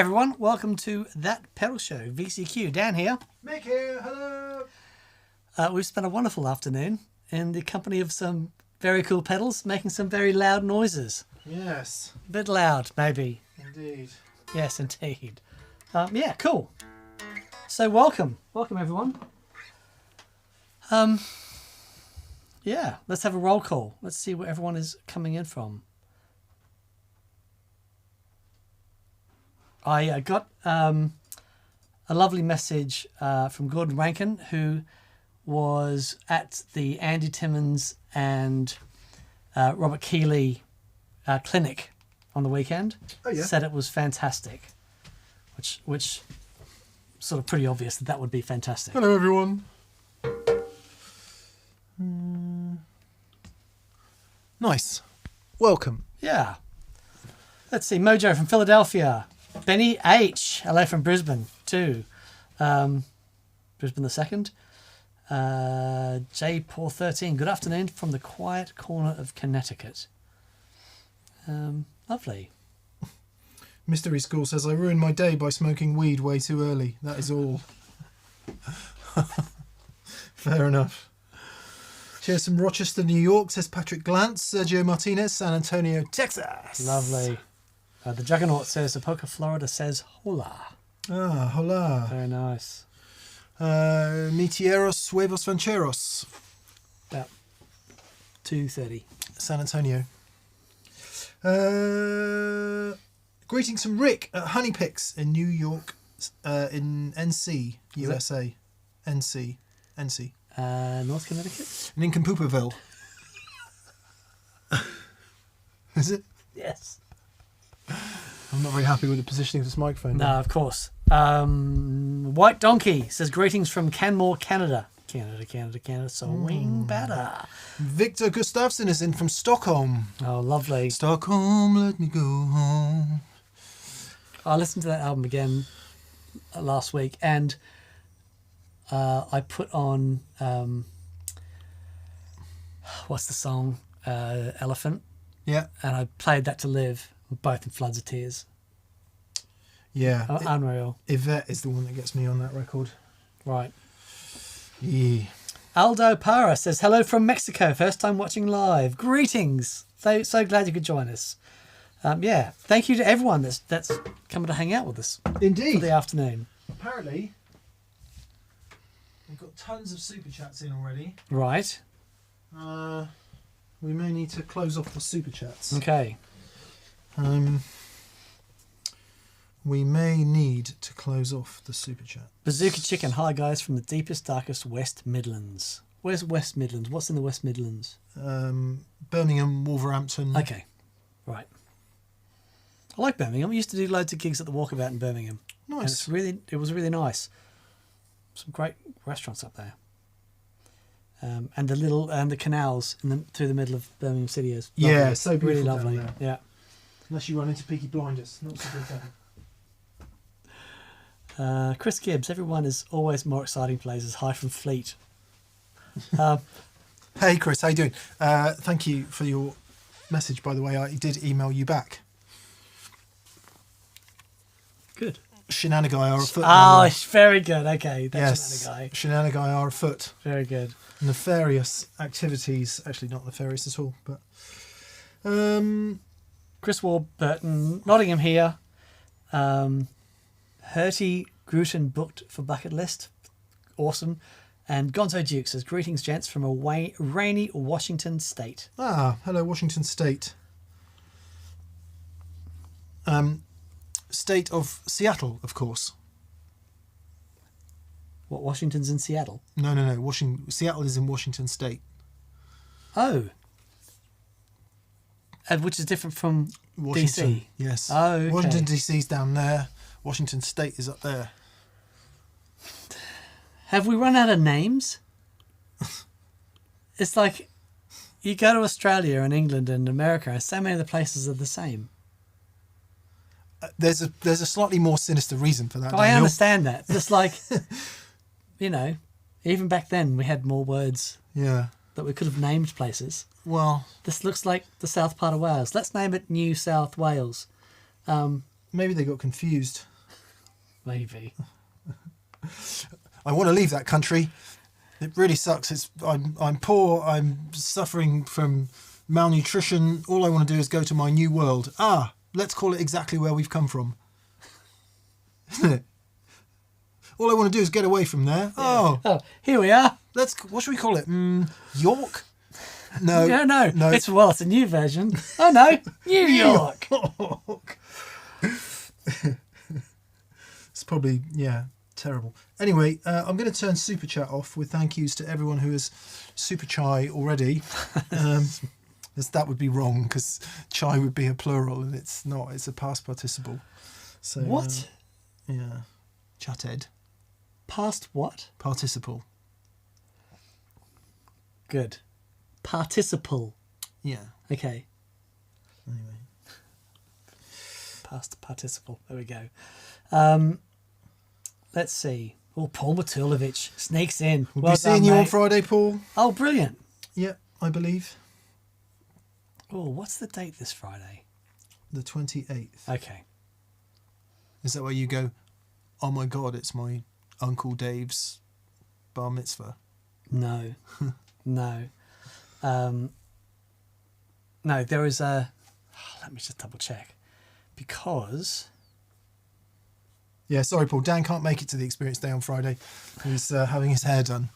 everyone, welcome to That Pedal Show. VCQ, Dan here. Mick here, hello. We've spent a wonderful afternoon in the company of some very cool pedals making some very loud noises. Yes. A bit loud, maybe. Indeed. Yes, indeed. Yeah, cool. So welcome everyone. Yeah, let's have a roll call. Let's see where everyone is coming in from. I got a lovely message from Gordon Rankin, who was at the Andy Timmins and Robert Keeley clinic on the weekend. Oh yeah. Said it was fantastic, which sort of pretty obvious that would be fantastic. Hello everyone. Nice. Welcome. Yeah. Let's see. Mojo from Philadelphia. Benny H. Hello from Brisbane too. Brisbane the second. J. Paul 13. Good afternoon from the quiet corner of Connecticut. Lovely. Mystery School says, I ruined my day by smoking weed way too early. That is all. Fair enough. Cheers from Rochester, New York, says Patrick Glantz. Sergio Martinez, San Antonio, Texas. Lovely. The Juggernaut says Apoca, Florida says hola. Ah, hola. Very nice. Metieros Huevos Rancheros. About 2:30. San Antonio. Greetings from Rick at Honey Picks in New York, in NC, USA. NC. North Connecticut? Nincompooperville. Is it? Yes. I'm not very happy with the positioning of this microphone. No, of course. White Donkey says greetings from Canmore, Canada. Canada. Swing better. Victor Gustafsson is in from Stockholm. Oh, lovely. Stockholm, let me go home. I listened to that album again last week, and I put on what's the song? Elephant. Yeah. And I played that to Liv, both in floods of tears. Yeah. Unreal. Yvette is the one that gets me on that record. Right. Yeah. Aldo Para says, hello from Mexico. First time watching live. Greetings. So glad you could join us. Yeah. Thank you to everyone that's coming to hang out with us. Indeed. For the afternoon. Apparently, we've got tons of super chats in already. Right. We may need to close off the super chats. Okay. We may need to close off the super chat. Bazooka Chicken. Hi guys from the deepest, darkest West Midlands. Where's West Midlands? What's in the West Midlands? Birmingham, Wolverhampton. Okay. Right. I like Birmingham. I used to do loads of gigs at the Walkabout in Birmingham. Nice. And it was really nice. Some great restaurants up there. And the canals through the middle of Birmingham City is lovely. Yeah, so beautiful. Really lovely. Down there. Yeah. Unless you run into Peaky Blinders. Not so good down. Chris Gibbs, everyone is always more exciting places. Hi from Fleet. Hey Chris, how you doing? Thank you for your message, by the way. I did email you back. Good. Shenanigai are afoot. Oh, very good. Okay, that's yes, Shenanigai are afoot. Very good. Nefarious activities. Actually, not nefarious at all, but... Chris Warburton, Nottingham here. Herty Gruten booked for bucket list. Awesome. And Gonzo Duke says, greetings, gents, from a rainy Washington State. Ah, hello, Washington State. State of Seattle, of course. What, Washington's in Seattle? No. Seattle is in Washington State. Oh. Which is different from Washington, DC? Yes. Oh, okay. Washington DC's down there. Washington State is up there. Have we run out of names? It's like you go to Australia and England and America, and so many of the places are the same. There's a slightly more sinister reason for that. Oh, I understand that. Just like, even back then we had more words. Yeah. That we could have named places. Well, this looks like the south part of Wales. Let's name it New South Wales. Maybe they got confused. Maybe. I want to leave that country. It really sucks. I'm poor. I'm suffering from malnutrition. All I want to do is go to my new world. Let's call it exactly where we've come from. Isn't it? All I want to do is get away from there. Yeah. Oh, here we are. What should we call it? York? No. No. It's a new version. Oh no, New York. It's probably, terrible. Anyway, I'm going to turn Super Chat off with thank yous to everyone who has Super Chai already. That would be wrong because chai would be a plural and it's not. It's a past participle. So what? Chatted. Past what? Participle. Good. Participle. Yeah. Okay. Anyway. Past participle. There we go. Let's see. Oh, Paul Matulovich sneaks in. We'll be seeing you on Friday, Paul. Oh, brilliant. Yeah, I believe. Oh, what's the date this Friday? The 28th. Okay. Is that where you go, oh my God, it's my Uncle Dave's bar mitzvah? No. No. No, there is a... Let me just double check. Because... Yeah, sorry, Paul. Dan can't make it to the experience day on Friday. He's having his hair done.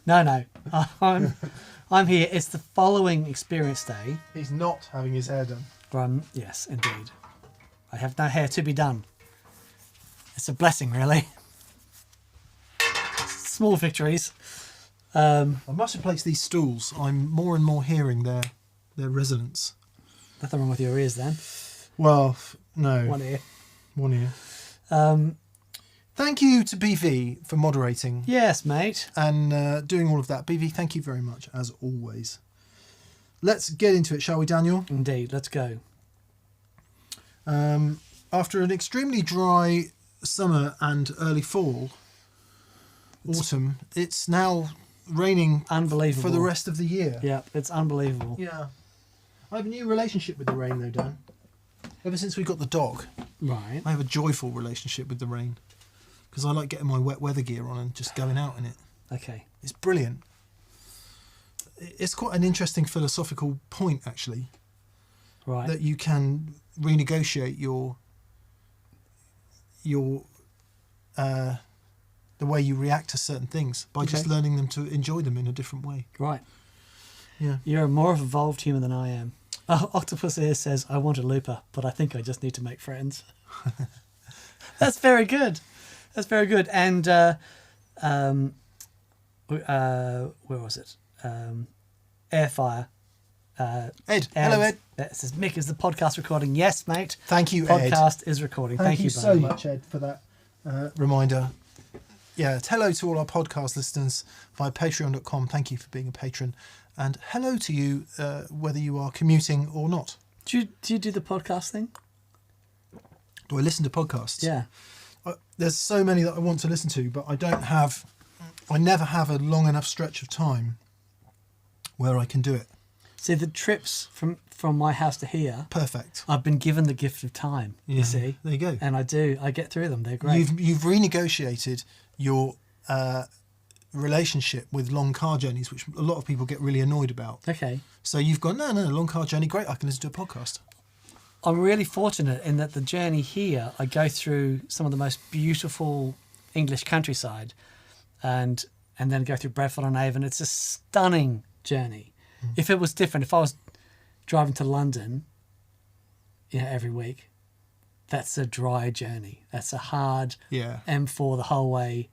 No. I'm here. It's the following experience day. He's not having his hair done. Yes, indeed. I have no hair to be done. It's a blessing, really. Small victories. I must replace these stools. I'm more and more hearing their resonance. Nothing wrong with your ears, then. Well, no. One ear. Thank you to BV for moderating. Yes, mate. And doing all of that. BV, thank you very much, as always. Let's get into it, shall we, Daniel? Indeed, let's go. After an extremely dry summer and early autumn, it's now raining unbelievable for the rest of the year. Yeah, it's unbelievable. Yeah. I have a new relationship with the rain, though, Dan. Ever since we got the dog, right, I have a joyful relationship with the rain because I like getting my wet weather gear on and just going out in it. Okay. It's brilliant. It's quite an interesting philosophical point, actually. Right. That you can renegotiate the way you react to certain things by just learning them to enjoy them in a different way. Right. Yeah. You're a more evolved human than I am. Octopus here says, I want a looper, but I think I just need to make friends. That's very good. That's very good. And where was it? Airfire. Ed. Hello, Ed. It says, Mick, is the podcast recording? Yes, mate. Thank you, Ed. Podcast is recording. Thank you so much, Ed, for that reminder. Yeah, hello to all our podcast listeners via patreon.com. Thank you for being a patron. And hello to you, whether you are commuting or not. Do you do the podcast thing? Do I listen to podcasts? Yeah. There's so many that I want to listen to, but I never have a long enough stretch of time where I can do it. See, the trips from my house to here... Perfect. I've been given the gift of time, you see. There you go. And I get through them. They're great. You've renegotiated your relationship with long car journeys, which a lot of people get really annoyed about. Okay. So you've gone, no, long car journey, great, I can listen to a podcast. I'm really fortunate in that the journey here, I go through some of the most beautiful English countryside and then go through Bradford on Avon. It's a stunning journey. If it was different, if I was driving to London, every week, that's a dry journey. That's a hard M4 the whole way.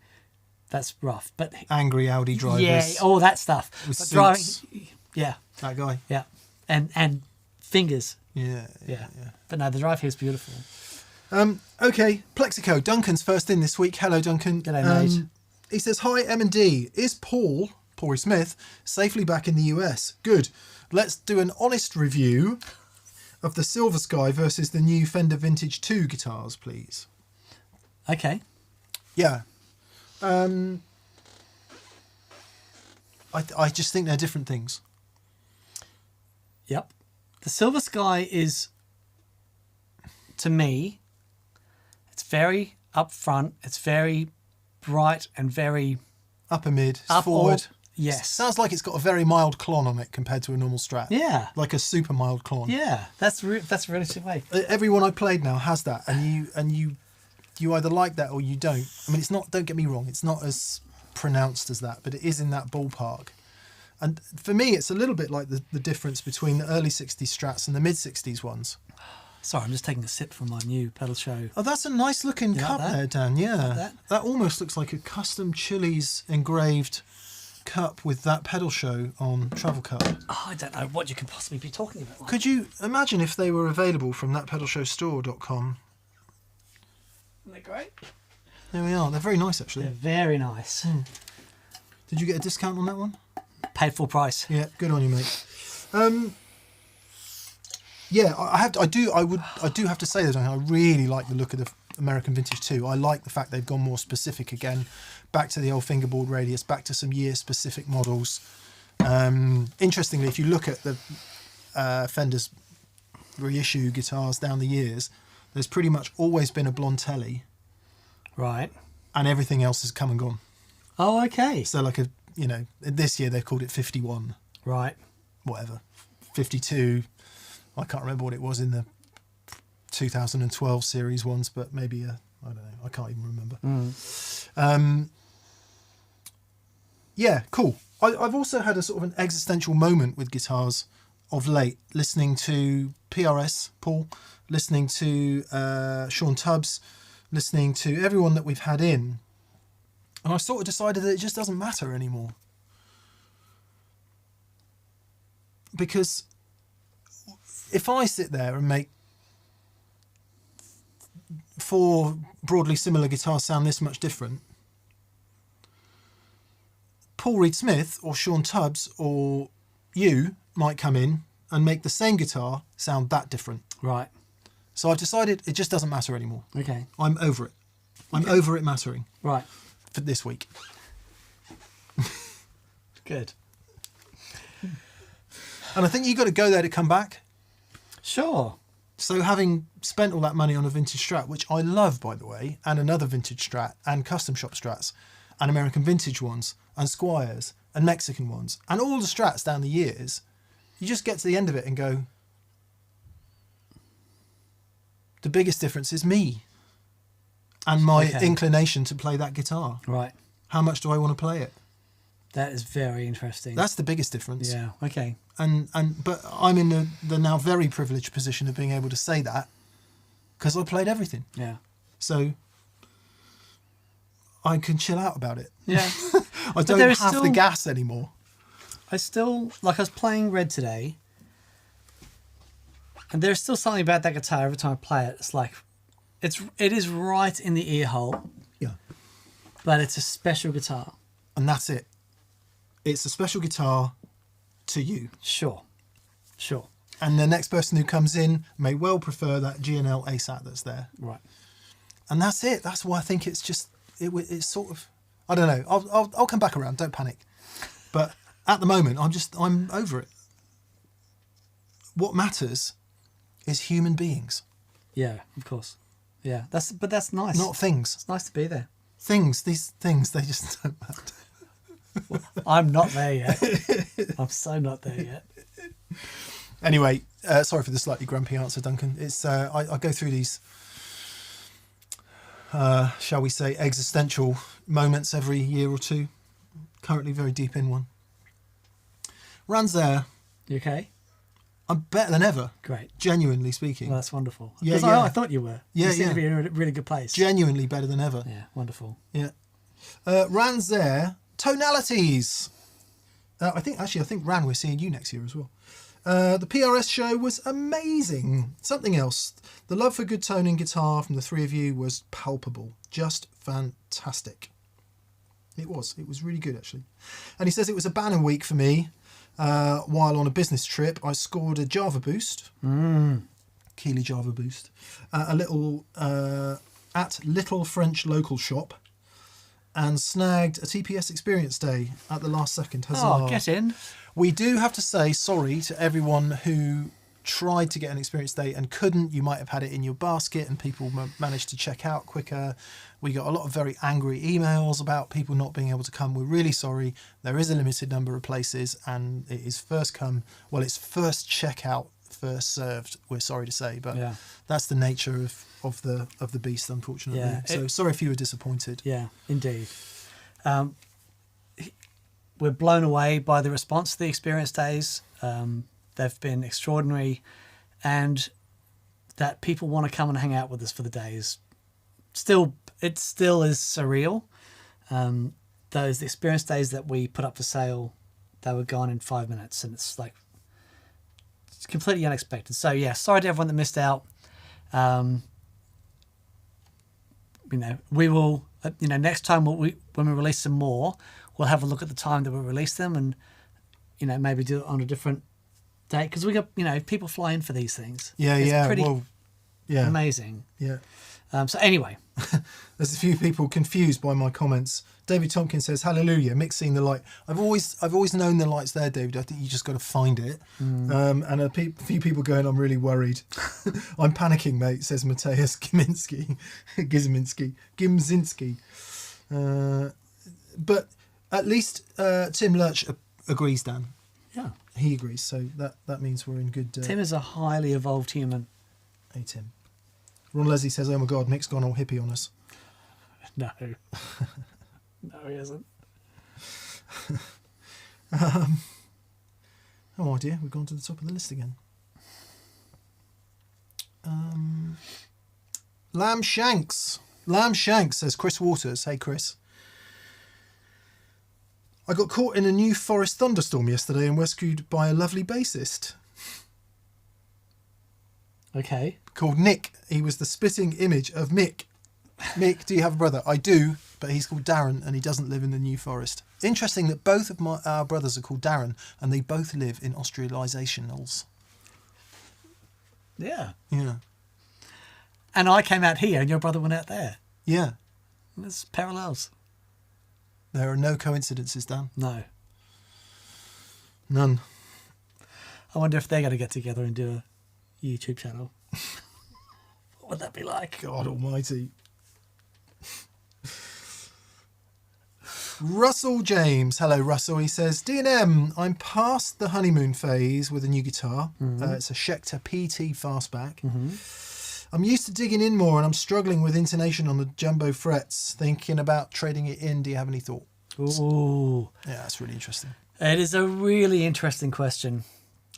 That's rough. But angry Audi drivers. Yeah, all that stuff. With but suits. Driving, yeah. That guy. Yeah. And fingers. Yeah. But no, the drive here is beautiful. Okay, Plexico. Duncan's first in this week. Hello, Duncan. G'day, mate. He says, hi, M&D. Is Paulie Smith, safely back in the US? Good. Let's do an honest review of the Silver Sky versus the new Fender Vintage 2 guitars, please. Okay. Yeah. I just think they're different things. Yep. The Silver Sky is, to me, very upfront. It's very bright and very Upper mid, it's up forward. Yes. Sounds like it's got a very mild clon on it compared to a normal Strat. Yeah. Like a super mild clon. Yeah. That's a really interesting way. Everyone I played now has that, and you either like that or you don't. I mean, it's not. Don't get me wrong. It's not as pronounced as that, but it is in that ballpark. And for me, it's a little bit like the difference between the early 60s Strats and the mid 60s ones. Sorry, I'm just taking a sip from my new pedal show. Oh, that's a nice looking You like cup that? there, Dan. Yeah. Like That almost looks like a custom Chili's engraved cup with that pedal show on Travel Cup. Oh, I don't know what you could possibly be talking about. Could you imagine if they were available from thatpedalshowstore.com? Isn't that great? There we are. They're very nice, actually. They're very nice. Did you get a discount on that one? Paid full price. Yeah, good on you, mate. Yeah, I do have to say that I really like the look of the American Vintage 2. I like the fact they've gone more specific again, back to the old fingerboard radius, back to some year-specific models. Interestingly, if you look at the Fender's reissue guitars down the years, there's pretty much always been a Blontelli, Right. and everything else has come and gone. Oh, okay. So like this year they've called it 51, Right. whatever, 52. I can't remember what it was in the 2012 series ones, but maybe I don't know. I can't even remember. Yeah, cool. I've also had a sort of an existential moment with guitars of late, listening to PRS, Paul, listening to Sean Tubbs, listening to everyone that we've had in. And I sort of decided that it just doesn't matter anymore. Because if I sit there and make 4 broadly similar guitars sound this much different, Paul Reed Smith or Sean Tubbs or you might come in and make the same guitar sound that different. Right. So I've decided it just doesn't matter anymore. Okay. I'm over it. I'm over it mattering Right. for this week. Good. And I think you've got to go there to come back. Sure. So having spent all that money on a vintage Strat, which I love, by the way, and another vintage Strat, and custom shop Strats, and American vintage ones, and Squires, and Mexican ones, and all the Strats down the years, you just get to the end of it and go, the biggest difference is me and my inclination to play that guitar. Right. How much do I want to play it? That is very interesting. That's the biggest difference. Yeah. Okay. But I'm in the now very privileged position of being able to say that because I played everything. Yeah. So I can chill out about it. Yeah. I don't have the gas anymore. I was playing Red today, and there's still something about that guitar every time I play it. It's like, it is right in the ear hole. Yeah. But it's a special guitar. And that's it. It's a special guitar to you. Sure. And the next person who comes in may well prefer that G&L ASAT that's there. Right. And that's it. That's why I think it's just, it's sort of, I don't know. I'll come back around. Don't panic. But at the moment, I'm over it. What matters is human beings. Yeah, of course. Yeah, that's nice. Not things. It's nice to be there. These things, they just don't matter. I'm not there yet. I'm so not there yet. Anyway, sorry for the slightly grumpy answer, Duncan. It's I go through these, shall we say, existential moments every year or two. Currently very deep in one. Ran's there. You okay? I'm better than ever. Great. Genuinely speaking. Well, that's wonderful. Yeah, 'Cause yeah. I thought you were. Yeah, You seem yeah. to be in a really good place. Genuinely better than ever. Yeah, wonderful. Yeah. Ran's there. Tonalities. I think Ran, we're seeing you next year as well. The PRS show was amazing. Something else. The love for good tone in guitar from the three of you was palpable. Just fantastic. It was really good, actually. And he says it was a banner week for me. While on a business trip, I scored a Java Boost. Keeley Java Boost. At Little French Local Shop. And snagged a TPS Experience Day at the last second. Huzzah. Oh, get in. We do have to say sorry to everyone who tried to get an experience date and couldn't. You might have had it in your basket and people managed to check out quicker. We got a lot of very angry emails about people not being able to come. We're really sorry. There is a limited number of places and it is first come. Well, it's first checkout, first served. We're sorry to say, but that's the nature of the beast, unfortunately. Yeah, so sorry if you were disappointed. Yeah, indeed. We're blown away by the response to the experience days. They've been extraordinary, and that people want to come and hang out with us for the days. It still is surreal. Those experience days that we put up for sale, they were gone in 5 minutes, and it's completely unexpected. So yeah, sorry to everyone that missed out. We will. Next time when we release some more, we'll have a look at the time that we release them, and maybe do it on a different date, because we got people fly in for these things. It's pretty amazing. Yeah. So anyway, there's a few people confused by my comments. David Tompkins says, "Hallelujah, Mick's seen the light." I've always known the light's there, David. I think you just got to find it. And a few people going, "I'm really worried." I'm panicking, mate, says Mateus Gimzinski. But at least Tim Lurch agrees, Dan. Yeah, he agrees. So that means we're in good. Tim is a highly evolved human. Hey, Tim. Ron Leslie says, "Oh my God, Mick's gone all hippie on us." No. No, he isn't. Oh dear, we've gone to the top of the list again. Lamb Shanks says Chris Waters. Hey Chris. I got caught in a New Forest thunderstorm yesterday and rescued by a lovely bassist. Okay. Called Nick. He was the spitting image of Mick. Mick, do you have a brother? I do, but he's called Darren and he doesn't live in the New Forest. Interesting that both of our brothers are called Darren and they both live in Australisationals. Yeah. Yeah. And I came out here and your brother went out there. Yeah. There's parallels. There are no coincidences, Dan. No. None. I wonder if they're going to get together and do a YouTube channel. What would that be like? God almighty. Russell James. Hello, Russell. He says, D&M, I'm past the honeymoon phase with a new guitar. It's a Schecter PT Fastback. I'm used to digging in more and I'm struggling with intonation on the jumbo frets. Thinking about trading it in. Do you have any thoughts? Ooh. Yeah, that's really interesting. It is a really interesting question.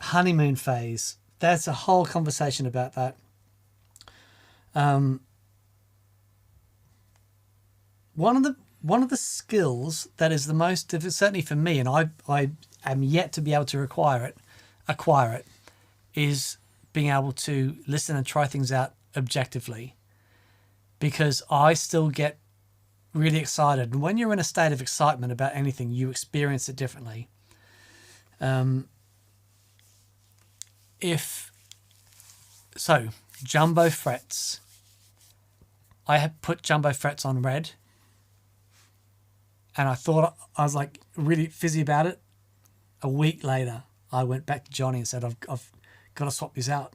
Honeymoon phase. That's a whole conversation about that. One of the skills that is the most difficult, certainly for me, and I am yet to be able to acquire it, is being able to listen and try things out objectively, because I still get really excited. And when you're in a state of excitement about anything, you experience it differently. Jumbo frets. I had put jumbo frets on red, and I thought I was like really fizzy about it. A week later, I went back to Johnny and said, I've got to swap these out.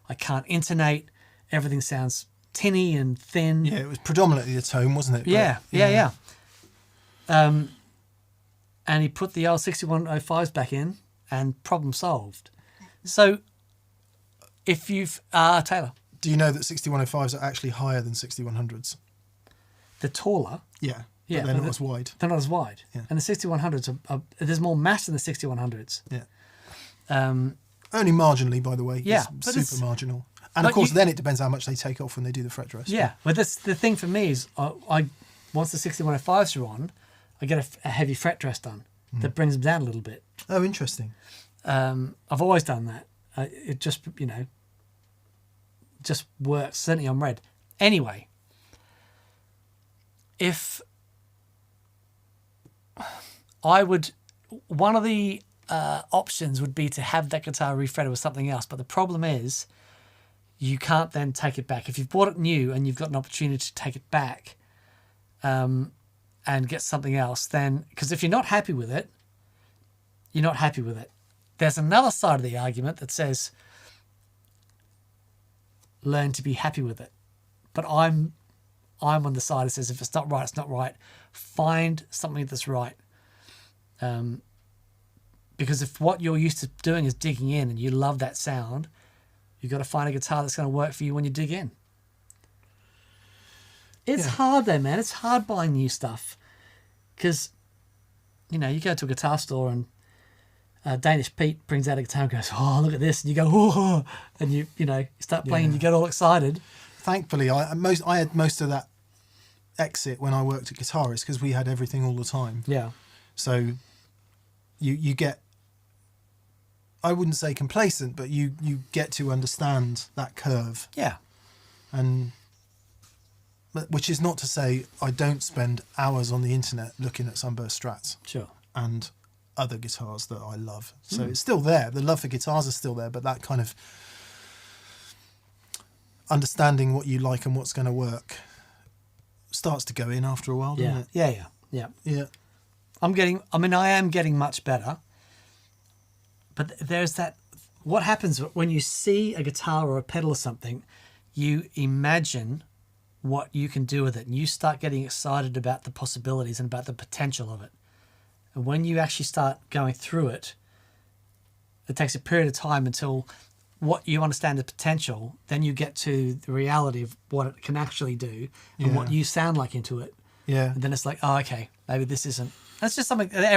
I can't intonate. Everything sounds tinny and thin. Yeah, it was predominantly the tone, wasn't it? Yeah. And he put the old 6105s back in, and problem solved. So, if you've Taylor, do you know that 6105s are actually higher than 6100s? They're taller. Yeah. Yeah, but they're not as wide. They're not as wide. Yeah. And the 6100s are there's more mass in the 6100s. Yeah. Only marginally, by the way. Yeah, it's super marginal. And of course, then it depends how much they take off when they do the fret dress. Yeah, but the thing for me is, I once the 6105s are on, I get a heavy fret dress done that brings them down a little bit. Oh, interesting. I've always done that. It just just works, certainly on red. Anyway, if I would, one of the options would be to have that guitar refretted with something else, but the problem is you can't then take it back. If you've bought it new and you've got an opportunity to take it back and get something else, then, because if you're not happy with it, you're not happy with it. There's another side of the argument that says, learn to be happy with it. But I'm on the side that says if it's not right, it's not right. Find something that's right. Because if what you're used to doing is digging in and you love that sound, you've got to find a guitar that's going to work for you when you dig in. It's hard though, man. It's hard buying new stuff. Because, you go to a guitar store and Danish Pete brings out a guitar and goes, oh, look at this. And you go, oh, and you start playing and you get all excited. Thankfully, I had most of that exit when I worked at Guitarist because we had everything all the time. Yeah. So you get, I wouldn't say complacent, but you get to understand that curve. Yeah. Which is not to say I don't spend hours on the internet looking at Sunburst Strats. Sure. And other guitars that I love. So it's still there. The love for guitars is still there, but that kind of understanding what you like and what's going to work starts to go in after a while, doesn't it? Yeah. I am getting much better. But there's that, what happens when you see a guitar or a pedal or something, you imagine what you can do with it and you start getting excited about the possibilities and about the potential of it. And when you actually start going through it, it takes a period of time until what you understand the potential, then you get to the reality of what it can actually do and what you sound like into it. Yeah. And then it's like, oh, okay, maybe this isn't. That's just something that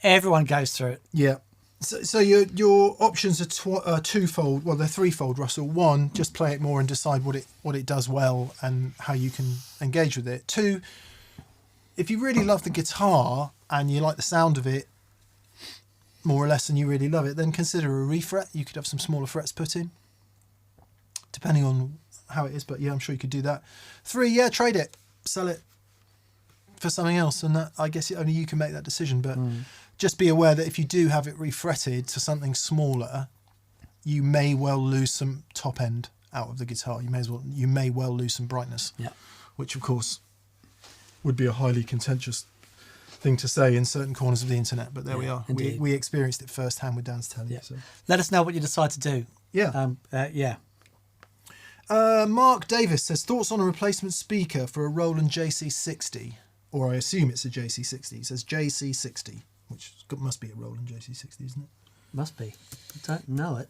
everyone goes through it. Yeah. So your options are twofold. Well, they're threefold, Russell. One, just play it more and decide what it does well and how you can engage with it. Two, if you really love the guitar and you like the sound of it more or less and you really love it, then consider a refret. You could have some smaller frets put in, depending on how it is. But yeah, I'm sure you could do that. Three, trade it, sell it for something else, and that, I guess only you can make that decision. But just be aware that if you do have it refretted to something smaller, you may well lose some top end out of the guitar. You may well lose some brightness. Yeah. Which of course would be a highly contentious thing to say in certain corners of the internet, but there we are. We experienced it firsthand with Dan's telly. So. Let us know what you decide to do. Yeah. Mark Davis says, thoughts on a replacement speaker for a Roland JC60, or I assume it's a JC60. He says JC60, which must be a Roland JC60, isn't it? Must be. I don't know it.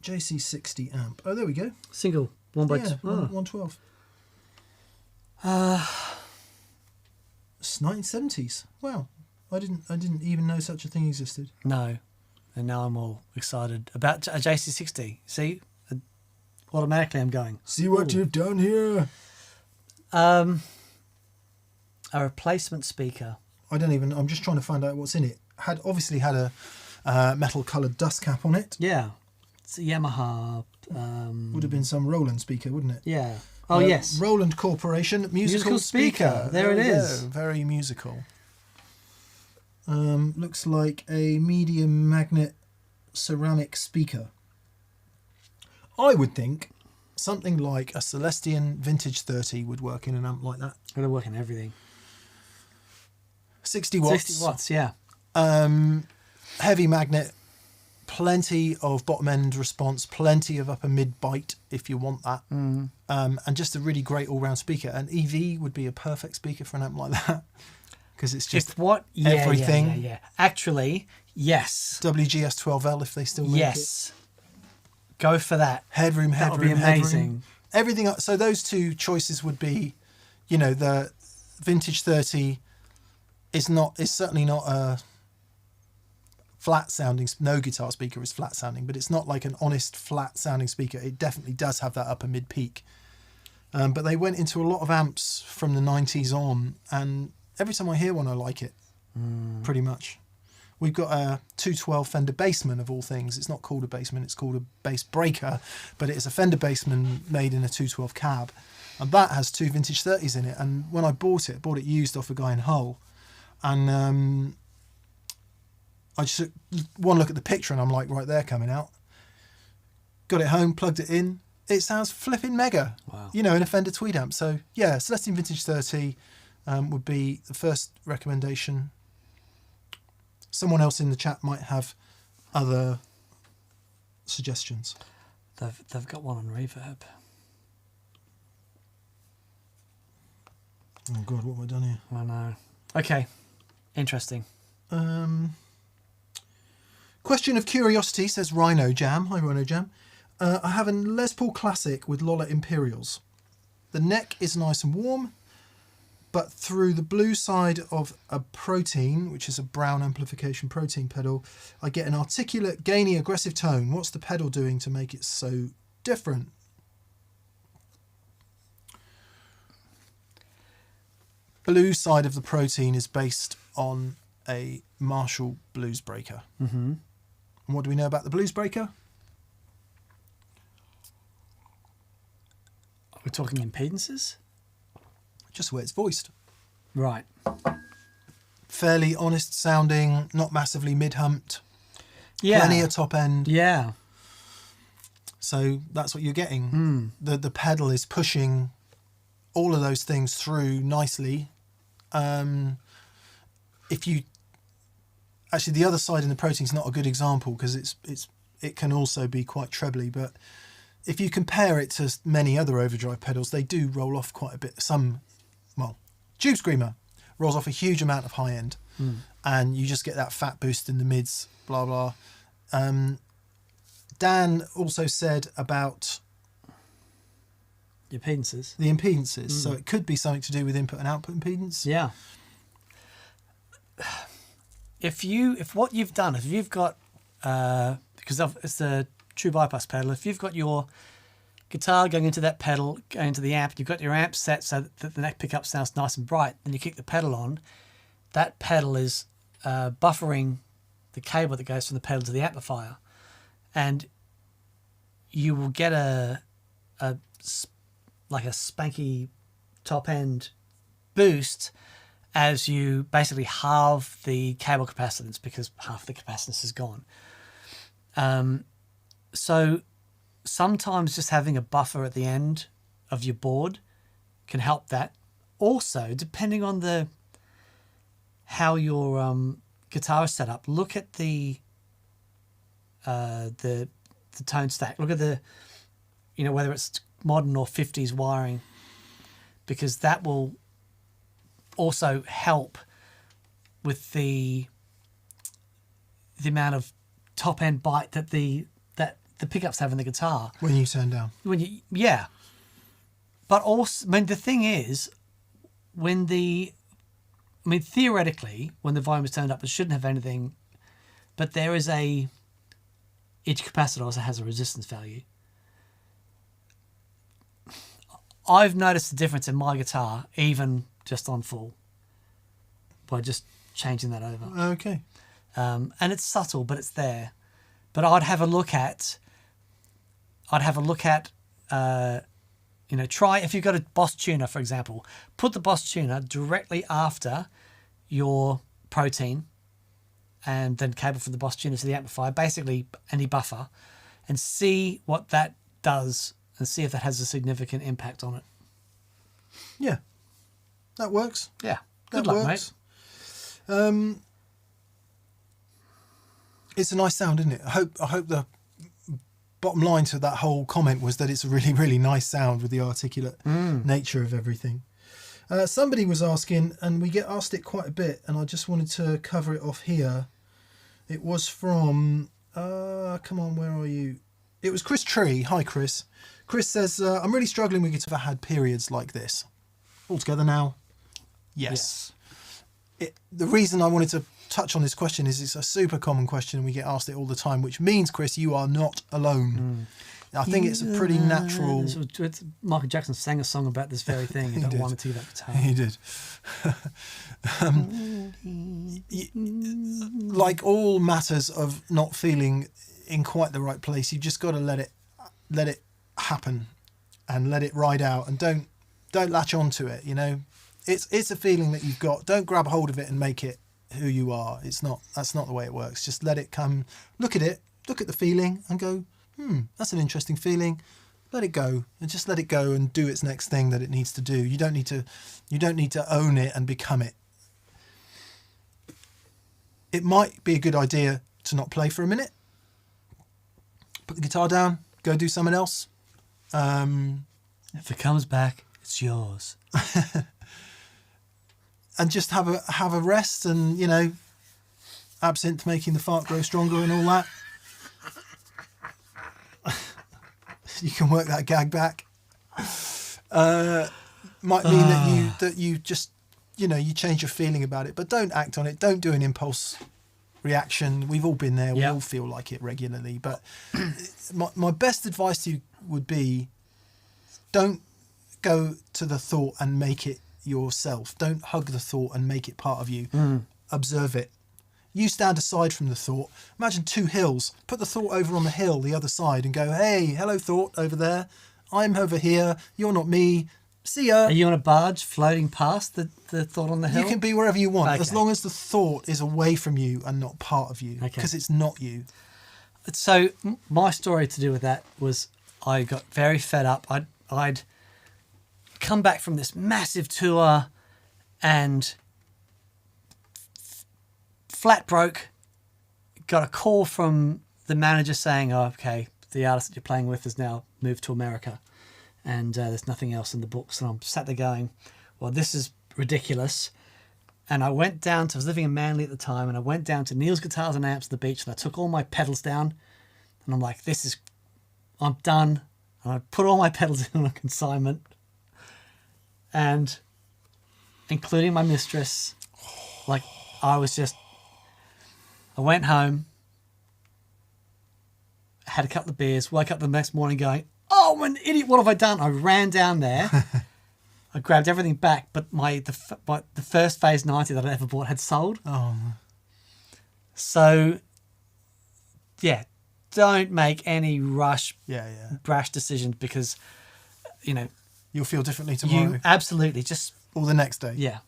JC60 amp. Oh, there we go. Single 112. It's 1970s. Wow, I didn't even know such a thing existed. No, and now I'm all excited about a JC60. See, automatically I'm going. See what you've done here. A replacement speaker. I'm just trying to find out what's in it. Obviously had a metal coloured dust cap on it. Yeah, it's a Yamaha. Would have been some Roland speaker, wouldn't it? Yeah. Oh, yes. Roland Corporation musical speaker. There it is. Very musical. Looks like a medium magnet ceramic speaker. I would think something like a Celestian Vintage 30 would work in an amp like that. It would work in everything. 60 watts. 60 watts, yeah. Heavy magnet. Plenty of bottom end response, plenty of upper mid bite if you want that, and just a really great all round speaker. An EV would be a perfect speaker for an amp like that because it's just everything. Yeah. Actually, yes. WGS 12L if they still make it. Go for that. Headroom. That would be amazing. Everything. So those two choices would be, the Vintage 30 is certainly not a flat sounding. No guitar speaker is flat sounding, but it's not like an honest flat sounding speaker. It definitely does have that upper mid peak, but they went into a lot of amps from the 90s on, and every time I hear one I like it. Pretty much. We've got a 212 Fender Bassman of all things. It's not called a Bassman, it's called a bass breaker, but it's a Fender Bassman made in a 212 cab, and that has two Vintage 30s in it. And when I bought it used off a guy in Hull, and I just took one look at the picture and I'm like, right, they're coming out. Got it home, plugged it in. It sounds flipping mega. Wow. In a Fender Tweed amp. So yeah, Celestian Vintage 30 would be the first recommendation. Someone else in the chat might have other suggestions. They've got one on reverb. Oh God, what have I done here? I know. Okay, interesting. Question of curiosity, says Rhino Jam. Hi, Rhino Jam. I have a Les Paul Classic with Lola Imperials. The neck is nice and warm, but through the blue side of a protein, which is a brown amplification protein pedal, I get an articulate, gainy, aggressive tone. What's the pedal doing to make it so different? Blue side of the protein is based on a Marshall Blues Breaker. Mm-hmm. And what do we know about the Blues Breaker? We're talking impedances? Just the way it's voiced. Right. Fairly honest sounding, not massively mid-humped. Yeah. Plenty of top end. Yeah. So that's what you're getting. The pedal is pushing all of those things through nicely. If you actually, the other side in the protein is not a good example because it can also be quite trebly, but if you compare it to many other overdrive pedals, they do roll off quite a bit. Tube Screamer rolls off a huge amount of high end, and you just get that fat boost in the mids, blah blah. Dan also said about The impedances. the impedances, so it could be something to do with input and output impedance. Yeah. If what you've done, if you've got, because it's the true bypass pedal, if you've got your guitar going into that pedal, going into the amp, you've got your amp set so that the neck pickup sounds nice and bright, then you kick the pedal on, that pedal is buffering the cable that goes from the pedal to the amplifier, and you will get a spanky top end boost as you basically halve the cable capacitance because half the capacitance is gone. So sometimes just having a buffer at the end of your board can help that. Also, depending on how your guitar is set up, look at the tone stack. Look at whether it's modern or 50s wiring, because that will also help with the amount of top end bite that the pickups have in the guitar When you turn down. But also, the thing is, theoretically, when the volume is turned up, it shouldn't have anything, but there is each capacitor also has a resistance value. I've noticed the difference in my guitar, even just on full, by just changing that over. Okay. And it's subtle, but it's there. But I'd have a look at, try, if you've got a Boss tuner, for example, put the Boss tuner directly after your protein and then cable from the Boss tuner to the amplifier, basically any buffer, and see what that does and see if that has a significant impact on it. Yeah. That works. Yeah. That Good luck, works. mate. It's a nice sound, isn't it? I hope the bottom line to that whole comment was that it's a really, really nice sound with the articulate nature of everything. Somebody was asking, and we get asked it quite a bit, and I just wanted to cover it off here. It was from, come on, where are you? It was Chris Tree. Hi, Chris. Chris says, I'm really struggling with guitar. I've had periods like this. All together now? Yes. The reason I wanted to touch on this question is it's a super common question and we get asked it all the time, which means, Chris, you are not alone. I think it's a pretty natural... Michael Jackson sang a song about this very thing. You don't want to do that guitar. He did. Like all matters of not feeling in quite the right place, you just got to let it happen and let it ride out, and don't latch onto it. It's a feeling that you've got. Don't grab hold of it and make it who you are. That's not the way it works. Just let it come. Look at it. Look at the feeling and go, that's an interesting feeling. Let it go, and just let it go and do its next thing that it needs to do. You don't need to own it and become it. It might be a good idea to not play for a minute. Put the guitar down, go do something else. If it comes back, it's yours. And just have a rest, and absinthe making the fart grow stronger and all that. You can work that gag back. Might mean that you just you change your feeling about it, but don't act on it. Don't do an impulse reaction. We've all been there. We all feel like it regularly. But my best advice to you would be, don't go to the thought and make it yourself. Don't hug the thought and make it part of you. Observe it. You stand aside from the thought. Imagine two hills. Put the thought over on the hill, the other side, and go, hey, hello thought over there. I'm over here. You're not me. See ya. Are you on a barge floating past the thought on the hill? You can be wherever you want, Okay. as long as the thought is away from you and not part of you, because it's not you. So my story to do with that was I got very fed up. I'd come back from this massive tour and flat broke. Got a call from the manager saying, oh, okay, the artist that you're playing with has now moved to America and there's nothing else in the books. And I'm sat there going, well, this is ridiculous. And I went down to, I was living in Manly at the time, and I went down to Neil's Guitars and Amps at the beach, and I took all my pedals down, and I'm like, I'm done. And I put all my pedals in on a consignment, and including my mistress, like I went home, had a couple of beers, woke up the next morning going, oh, I'm an idiot, what have I done? I ran down there. I grabbed everything back, but the first Phase 90 that I ever bought had sold. Oh. So, yeah, don't make any brash decisions, because, you'll feel differently tomorrow. You absolutely just... Or the next day. Yeah.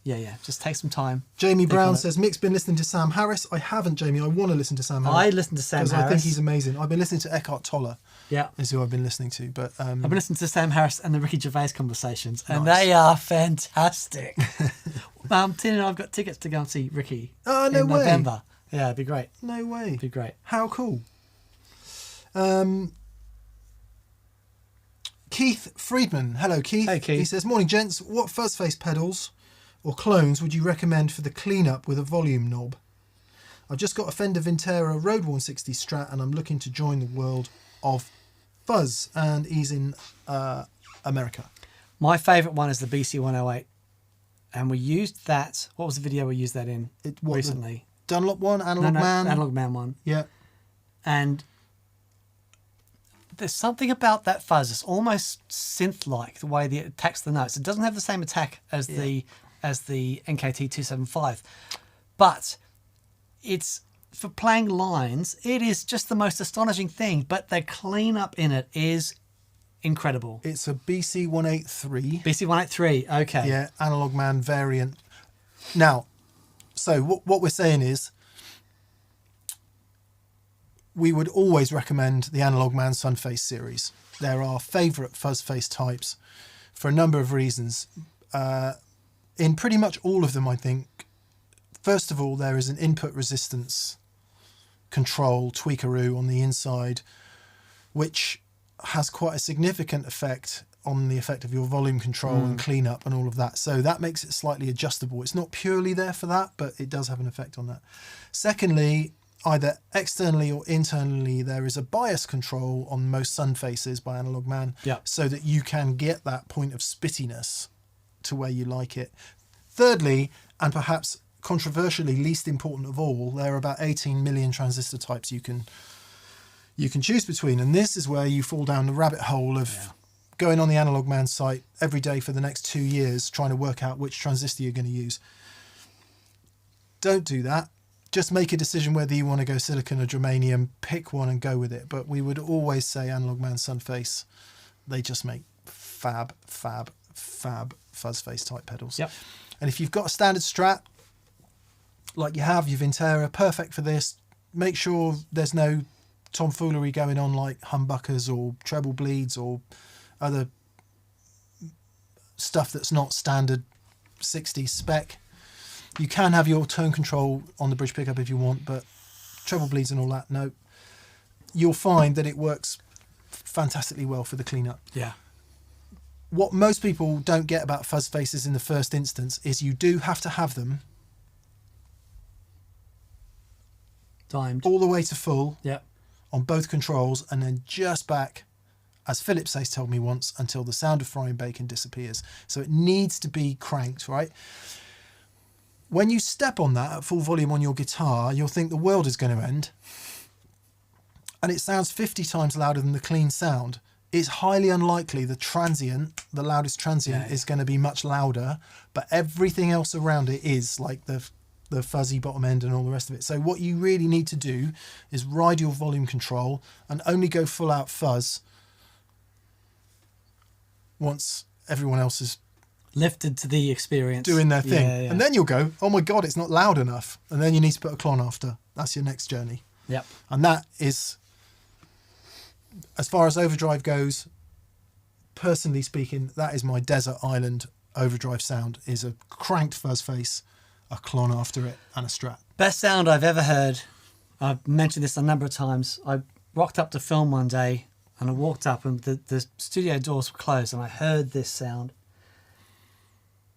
Just take some time. Jamie Brown says, Mick's been listening to Sam Harris. I haven't, Jamie. I want to listen to Sam Harris. I listened to Sam Harris. Because I think he's amazing. I've been listening to Eckhart Tolle. Yeah. Is who I've been listening to. But I've been listening to Sam Harris and the Ricky Gervais conversations, and Nice. they are fantastic. Tina and I've got tickets to go and see Ricky no in way. November. Yeah, it'd be great. No way. It'd be great. How cool. Keith Friedman. Hello, Keith. Hey, Keith. He says, morning, gents. What fuzz face pedals or clones would you recommend for the cleanup with a volume knob? I've just got a Fender Vintera Road 160 Strat, and I'm looking to join the world of fuzz, and he's in America. My favourite one is the BC 108, and we used that. What was the video we used that in recently? The Dunlop one, Analog Man? Analog Man one. Yeah. And there's something about that fuzz. It's almost synth-like, the way it attacks the notes. It doesn't have the same attack as the NKT 275, but it's for playing lines. It is just the most astonishing thing. But the cleanup in it is incredible. It's a BC 183. BC 183. Okay. Yeah, Analog Man variant. Now, so what we're saying is, we would always recommend the Analog Man Sunface series. They're our favourite fuzz face types for a number of reasons. In pretty much all of them, I think, first of all, there is an input resistance control tweakaroo on the inside, which has quite a significant effect on the effect of your volume control and cleanup and all of that. So that makes it slightly adjustable. It's not purely there for that, but it does have an effect on that. Secondly, either externally or internally, there is a bias control on most sun faces by Analog Man, so that you can get that point of spittiness to where you like it. Thirdly, and perhaps controversially least important of all, there are about 18 million transistor types you can choose between, and this is where you fall down the rabbit hole of going on the Analog Man site every day for the next 2 years trying to work out which transistor you're going to use. Don't do that. Just make a decision whether you want to go silicon or germanium, pick one and go with it. But we would always say Analog Man Sunface. They just make fab fuzz face type pedals. Yep. And if you've got a standard Strat, like you have your Vintera, perfect for this. Make sure there's no tomfoolery going on like humbuckers or treble bleeds or other stuff that's not standard 60s spec. You can have your tone control on the bridge pickup if you want, but treble bleeds and all that, no. You'll find that it works fantastically well for the cleanup. Yeah. What most people don't get about fuzz faces in the first instance is you do have to have them Timed. all the way to full Yeah. on both controls, and then just back, as Philip Sace told me once, until the sound of frying bacon disappears. So it needs to be cranked, right? When you step on that at full volume on your guitar, you'll think the world is going to end. And it sounds 50 times louder than the clean sound. It's highly unlikely the loudest transient is going to be much louder, but everything else around it is, like the fuzzy bottom end and all the rest of it. So what you really need to do is ride your volume control and only go full out fuzz once everyone else is Lifted to the experience. doing their thing. Yeah, yeah. And then you'll go, oh my God, it's not loud enough. And then you need to put a clon after. That's your next journey. Yep. And that is, as far as overdrive goes, personally speaking, that is my desert island overdrive sound, is a cranked fuzz face, a clon after it, and a Strat. Best sound I've ever heard. I've mentioned this a number of times. I rocked up to film one day and I walked up and the studio doors were closed and I heard this sound.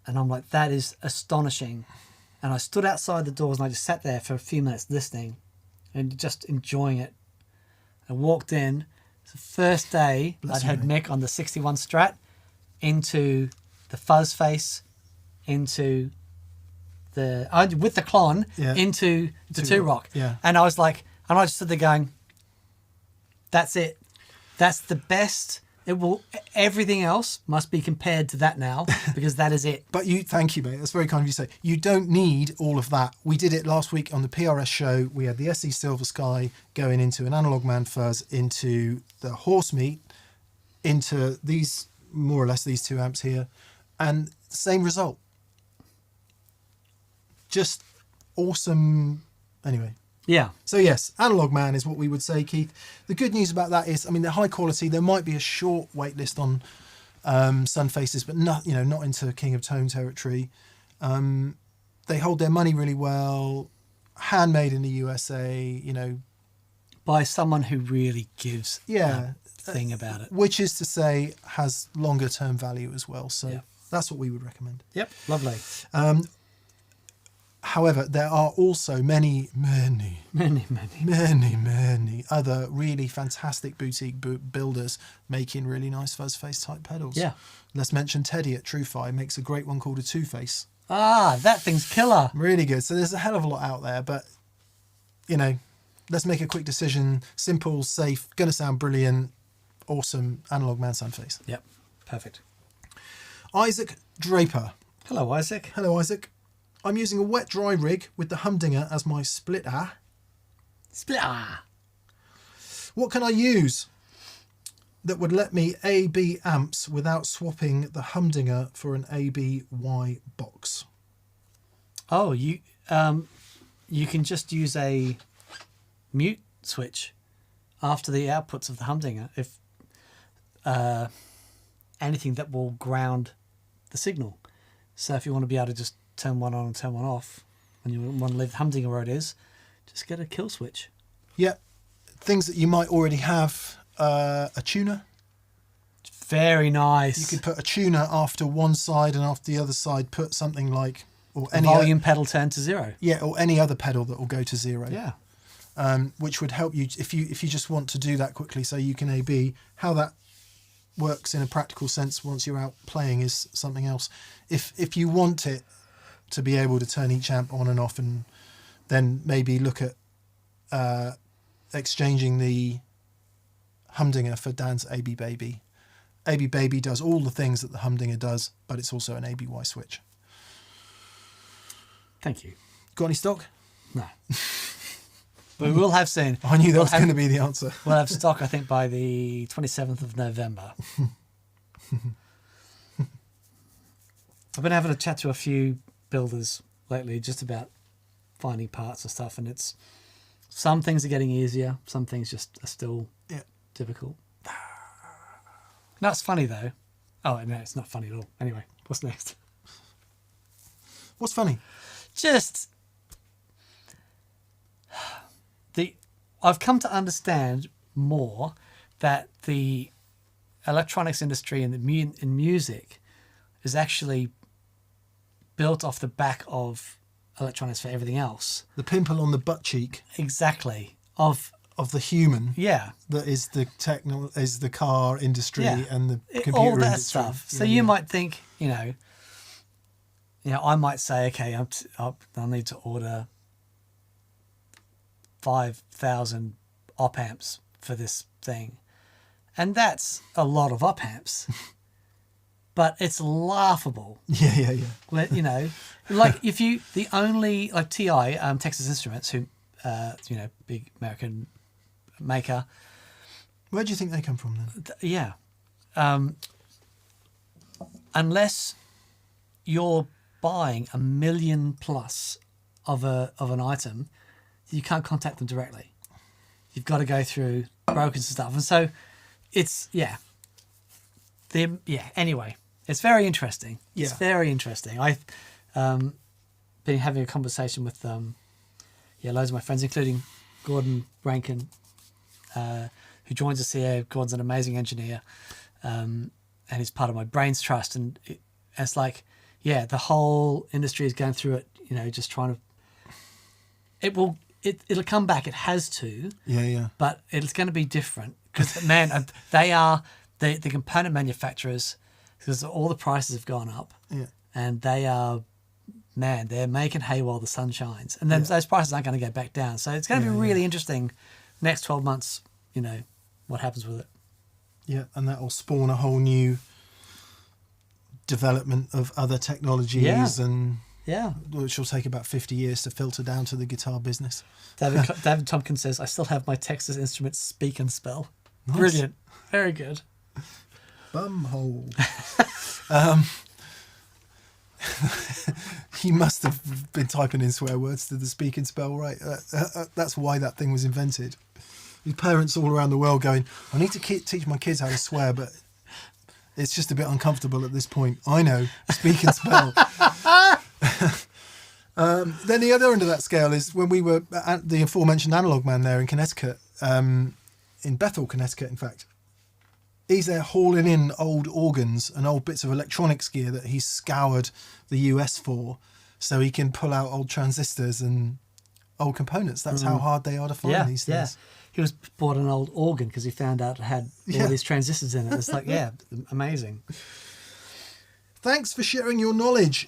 And I'm like, that is astonishing. And I stood outside the doors and I just sat there for a few minutes listening and just enjoying it. I walked in. It's the first day I'd heard Mick on the 61 Strat into the fuzz face, into the with the clon, into the two rock. Yeah. And I was like, and I just stood there going, that's it. That's the best. It will. Everything else must be compared to that now because that is it. But thank you, mate. That's very kind of you to say. You don't need all of that. We did it last week on the PRS show. We had the SE Silver Sky going into an Analog Man fuzz, into the horse meat, into these, more or less these two amps here, and same result. Just awesome. Anyway. Yeah. So yes, Analog Man is what we would say, Keith. The good news about that is, I mean, they're high quality. There might be a short wait list on Sun Faces, but not into King of Tone territory. They hold their money really well. Handmade in the USA, By someone who really gives yeah, a thing about it. Which is to say, has longer term value as well. So that's what we would recommend. Yep. Lovely. However, there are also many other really fantastic boutique builders making really nice fuzz face type pedals. Yeah. Let's mention Teddy at TrueFi makes a great one called a Two Face. Ah, that thing's killer. Really good. So there's a hell of a lot out there, but let's make a quick decision. Simple, safe, gonna sound brilliant, awesome Analog Man Sun Face. Yep. Perfect. Isaac Draper. Hello, Isaac. Hello, Isaac. I'm using a wet dry rig with the Humdinger as my splitter. What can I use that would let me AB amps without swapping the Humdinger for an ABY box? Oh, you can just use a mute switch after the outputs of the Humdinger if anything that will ground the signal. So if you want to be able to just turn one on and turn one off, and you want to leave the Humdinger where it is, just get a kill switch. Yep. Things that you might already have, a tuner. Very nice. You could put a tuner after one side, and after the other side put something like, or any volume pedal turn to zero. Yeah, or any other pedal that will go to zero. Yeah. Which would help you if you just want to do that quickly, so you can AB. How that works in a practical sense once you're out playing is something else. If you want it to be able to turn each amp on and off, and then maybe look at exchanging the Humdinger for Dan's AB Baby. AB Baby does all the things that the Humdinger does, but it's also an ABY switch. Thank you. Got any stock? No. But we'll have soon. I knew that was going to be the answer. We'll have stock, I think, by the 27th of November. I've been having a chat to a few builders lately just about finding parts and stuff, and it's some things are getting easier, some things just are still difficult. No, it's funny though. Oh no, it's not funny at all. Anyway, what's next? What's funny? Just I've come to understand more that the electronics industry and in music is actually built off the back of electronics for everything else. The pimple on the butt cheek Exactly. Of the human yeah. that is the car industry Yeah. and the computer All that industry. stuff. So Yeah, you yeah. might think, I might say, okay, I'll need to order 5,000 op amps for this thing. And that's a lot of op amps. But it's laughable. Yeah. Like the only TI, Texas Instruments, who, big American maker. Where do you think they come from then? Yeah. Unless you're buying 1 million plus of an item, you can't contact them directly. You've got to go through brokers and stuff. And so it's, anyway, it's very interesting. Yeah. It's very interesting. I've been having a conversation with loads of my friends, including Gordon Rankin, who joins us here. Gordon's an amazing engineer, and he's part of my Brains Trust. And it's like, the whole industry is going through it, just trying to... It'll come back. It has to. Yeah. But it's going to be different because, man, they are the component manufacturers, because all the prices have gone up. Yeah. And they are, man, they're making hay while the sun shines. And then those prices aren't going to go back down. So it's going to be really interesting next 12 months, what happens with it. Yeah, and that will spawn a whole new development of other technologies and... Yeah. Which will take about 50 years to filter down to the guitar business. David Tompkins says, I still have my Texas Instruments speak and spell. Nice. Brilliant. Very good. Bumhole. He must have been typing in swear words to the speak and spell, right? That's why that thing was invented. His parents all around the world going, I need to teach my kids how to swear, but it's just a bit uncomfortable at this point. I know, speak and spell. Then the other end of that scale is when we were at the aforementioned Analog Man there in Connecticut, in Bethel, Connecticut, in fact. He's there hauling in old organs and old bits of electronics gear that he's scoured the US for, so he can pull out old transistors and old components. That's how hard they are to find these things. Yeah. He was bought an old organ because he found out it had all these transistors in it. It's like, amazing. Thanks for sharing your knowledge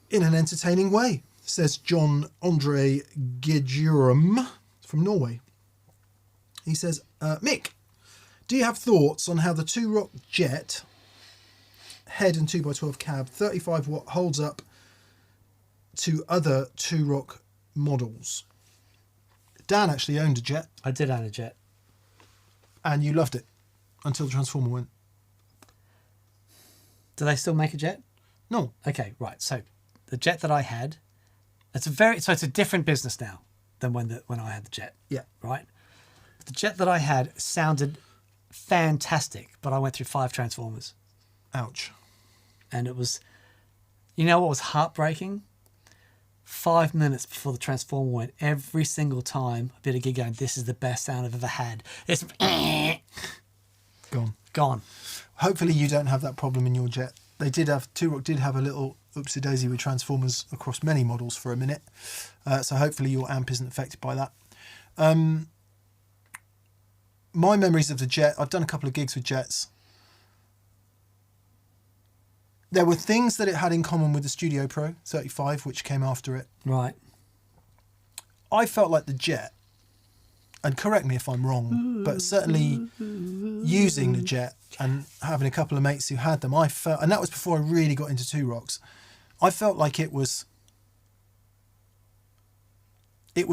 in an entertaining way, says John Andre Gejurum from Norway. He says, Mick, do you have thoughts on how the 2-rock Jet head and 2x12 cab 35 watt holds up to other 2-rock models? Dan actually owned a Jet. I did own a Jet. And you loved it until the Transformer went. Do they still make a Jet? No. Okay, right. So the Jet that I had, it's a different business now than when I had the Jet. Yeah. Right? The Jet that I had sounded fantastic, but I went through 5 Transformers. Ouch. And it was, what was heartbreaking? 5 minutes before the Transformer went, every single time I did a gig going, this is the best sound I've ever had. It's gone. Hopefully you don't have that problem in your Jet. 2-rock did have a little oopsie daisy with Transformers across many models for a minute. So hopefully your amp isn't affected by that. My memories of the Jet, I've done a couple of gigs with Jets. There were things that it had in common with the Studio Pro 35, which came after it. Right. I felt like the Jet, and correct me if I'm wrong, but certainly using the Jet and having a couple of mates who had them, I felt, and that was before I really got into 2-rocks, I felt like it was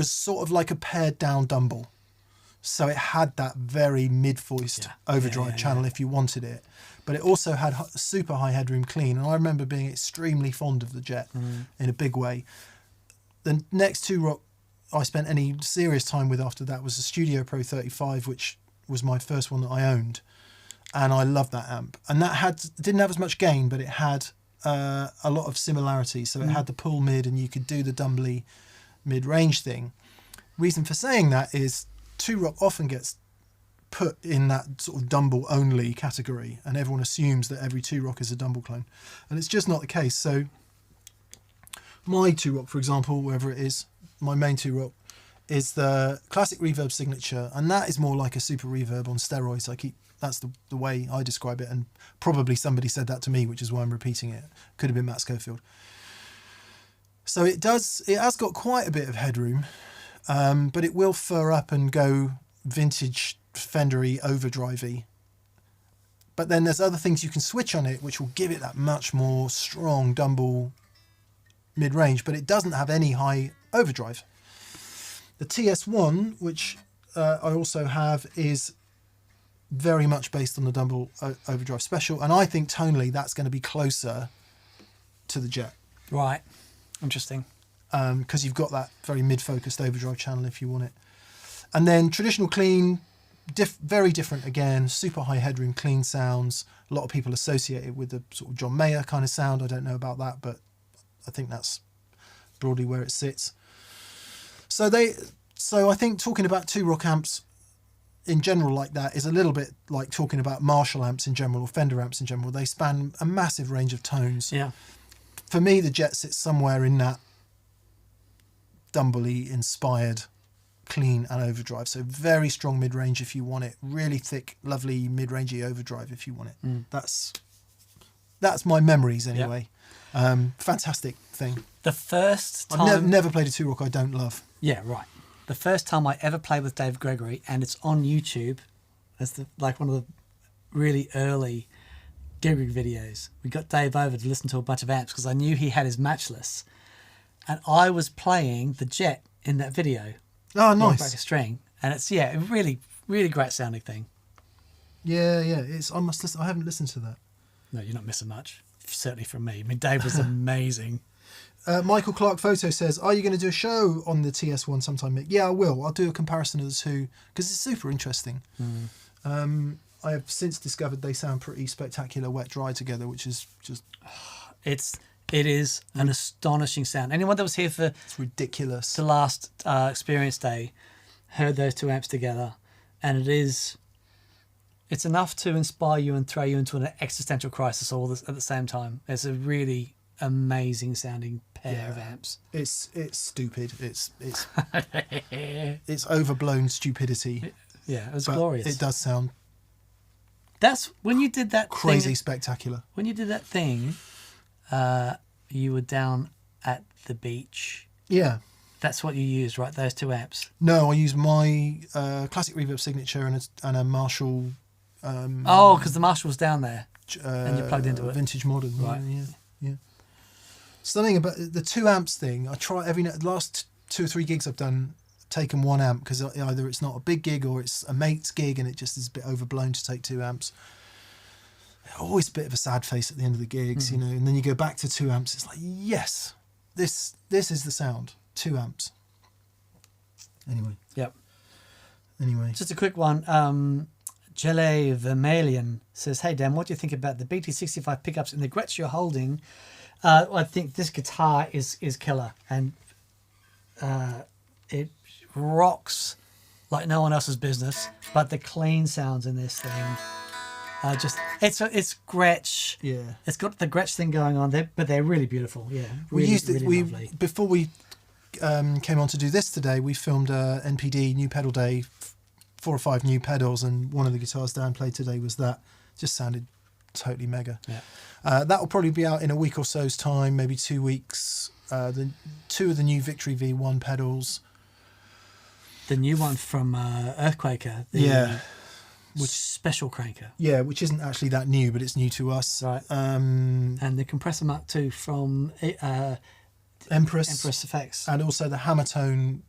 sort of like a pared down Dumble. So it had that very mid-voiced overdrive channel if you wanted it. But it also had super high headroom clean. And I remember being extremely fond of the Jet in a big way. The next 2-rock I spent any serious time with after that was the Studio Pro 35, which was my first one that I owned. And I loved that amp. And that didn't have as much gain, but it had a lot of similarities. So it had the pull mid and you could do the Dumbly mid-range thing. Reason for saying that is 2-rock often gets put in that sort of Dumble only category, and everyone assumes that every Two Rock is a Dumble clone, and it's just not the case. So my Two Rock, for example, wherever it is, my main Two Rock is the classic reverb signature, and that is more like a super reverb on steroids. That's the way I describe it, and probably somebody said that to me, which is why I'm repeating it. Could have been Matt Schofield. So it has got quite a bit of headroom, but it will fur up and go vintage Fender-y overdrive-y. But then there's other things you can switch on it which will give it that much more strong Dumble mid-range, but it doesn't have any high overdrive. The TS1, which I also have, is very much based on the Dumble overdrive special, and I think tonally that's going to be closer to the Jet. Right. Interesting. Because you've got that very mid-focused overdrive channel if you want it. And then traditional clean, very different again, super high headroom clean sounds. A lot of people associate it with the sort of John Mayer kind of sound. I don't know about that, but I think that's broadly where it sits. So I think talking about Two Rock amps in general like that is a little bit like talking about Marshall amps in general or Fender amps in general. They span a massive range of tones. Yeah. For me, the Jet sits somewhere in that Dumble-y inspired clean and overdrive. So very strong mid-range if you want it. Really thick, lovely mid-rangey overdrive if you want it. That's my memories anyway. Yep. Fantastic thing. The first time... I've never played a Two Rock I don't love. Yeah, right. The first time I ever played with Dave Gregory, and it's on YouTube, as one of the really early Gregory videos. We got Dave over to listen to a bunch of amps because I knew he had his matchless, and I was playing the Jet in that video. Oh, nice. Back a string, and it's a really, really great sounding thing. Yeah. I must listen. I haven't listened to that. No, you're not missing much. Certainly from me. I mean, Dave was amazing. Michael Clark Photo says, are you going to do a show on the TS1 sometime, Mick? Yeah, I will. I'll do a comparison of the two because it's super interesting. I have since discovered they sound pretty spectacular wet-dry together, which is just... It is an astonishing sound. Anyone that was here for... It's ridiculous. The last experience day heard those two amps together, and it's enough to inspire you and throw you into an existential crisis all this at the same time. It's a really amazing sounding pair of amps. It's stupid. It's it's overblown stupidity. Yeah, it was glorious. It does sound. That's when you did that crazy spectacular. When you did that thing, you were down at the beach. Yeah. That's what you used, right? Those two amps. No, I used my classic reverb signature and a Marshall. Because the Marshall was down there, and you plugged into it. Vintage modern, right? Yeah. Something about the two amps thing. I try last 2 or 3 gigs I've done, taken one amp because either it's not a big gig or it's a mate's gig and it just is a bit overblown to take 2 amps. Always a bit of a sad face at the end of the gigs, you know. And then you go back to 2 amps. It's like, yes, this is the sound. 2 amps. Anyway. Yep. Anyway. Just a quick one. Jelle Vermelion says, hey, Dan, what do you think about the BT65 pickups in the Gretsch you're holding? I think this guitar is killer, and it rocks like no one else's business, but the clean sounds in this thing it's Gretsch. Yeah. It's got the Gretsch thing going on there, but they're really beautiful. Yeah. We used it. Really lovely. Before we came on to do this today, we filmed NPD New Pedal Day, 4 or 5 new pedals, and one of the guitars Dan played today was that. Just sounded totally mega. Yeah. That will probably be out in a week or so's time, maybe 2 weeks. The 2 of the new Victory V1 pedals. The new one from Earthquaker. Which special cranker. Yeah, which isn't actually that new, but it's new to us. Right. And the compressor Mark II from Empress Effects. And also the Hammertone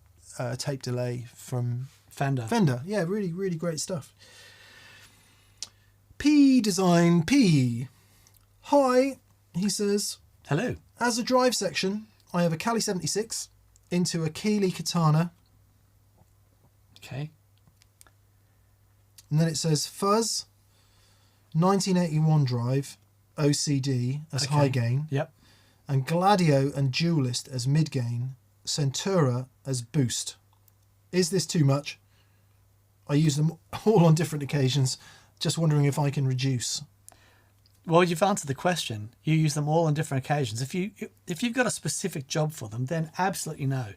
tape delay from Fender. Yeah, really, really great stuff. P Design P. Hi, he says. Hello. As a drive section, I have a Cali 76 into a Keeley Katana. Okay. And then it says Fuzz, 1981 drive, OCD as high gain. Yep. And Gladio and Duelist as mid gain, Centura as boost. Is this too much? I use them all on different occasions. Just wondering if I can reduce. Well, you've answered the question. You use them all on different occasions. If you've got a specific job for them, then absolutely no.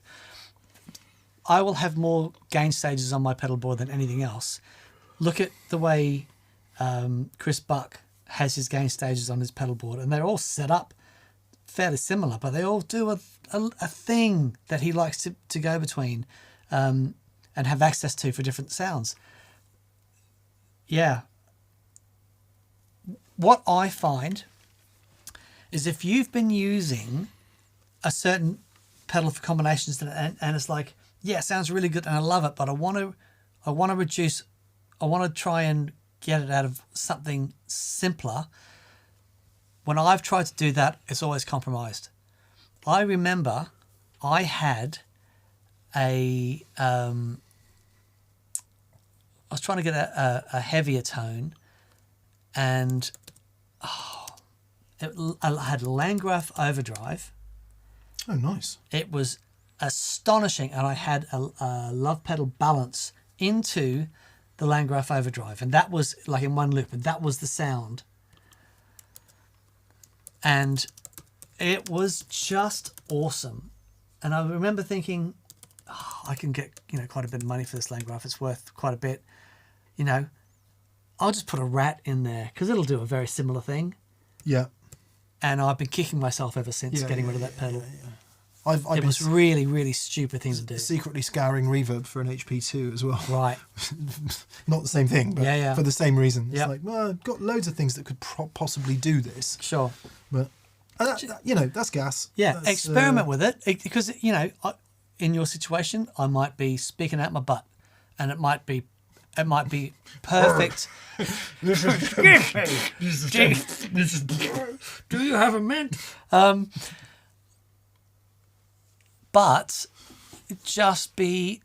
I will have more gain stages on my pedal board than anything else. Look at the way Chris Buck has his gain stages on his pedal board, and they're all set up fairly similar, but they all do a thing that he likes to go between and have access to for different sounds. Yeah. What I find is if you've been using a certain pedal for combinations and it's like, yeah, it sounds really good and I love it, but I want to reduce, I want to try and get it out of something simpler. When I've tried to do that, it's always compromised. I remember I had I was trying to get a heavier tone, and I had Landgraf overdrive. Oh, nice. It was astonishing, and I had a love pedal balance into the Landgraf overdrive, and that was like in one loop, and that was the sound. And it was just awesome. And I remember thinking, oh, I can get quite a bit of money for this Landgraf. It's worth quite a bit. I'll just put a Rat in there because it'll do a very similar thing. Yeah. And I've been kicking myself ever since getting rid of that pedal. I've it was really, really stupid thing to do. Secretly scouring reverb for an HP2 as well. Right. Not the same thing, but for the same reason. It's like, well, I've got loads of things that could possibly do this. Sure. But, that's gas. Yeah, that's, experiment with it because, in your situation, I might be speaking out my butt and it might be perfect. Do you have a mint? But just be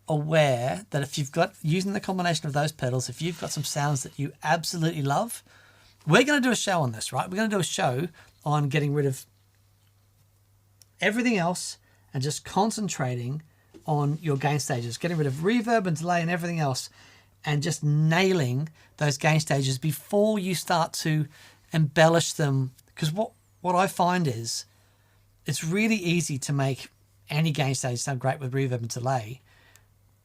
aware that if you've got, using the combination of those pedals, if you've got some sounds that you absolutely love, we're going to do a show on this, right? We're going to do a show on getting rid of everything else and just concentrating on your gain stages, getting rid of reverb and delay and everything else, and just nailing those gain stages before you start to embellish them. Because what I find is it's really easy to make any gain stage sound great with reverb and delay,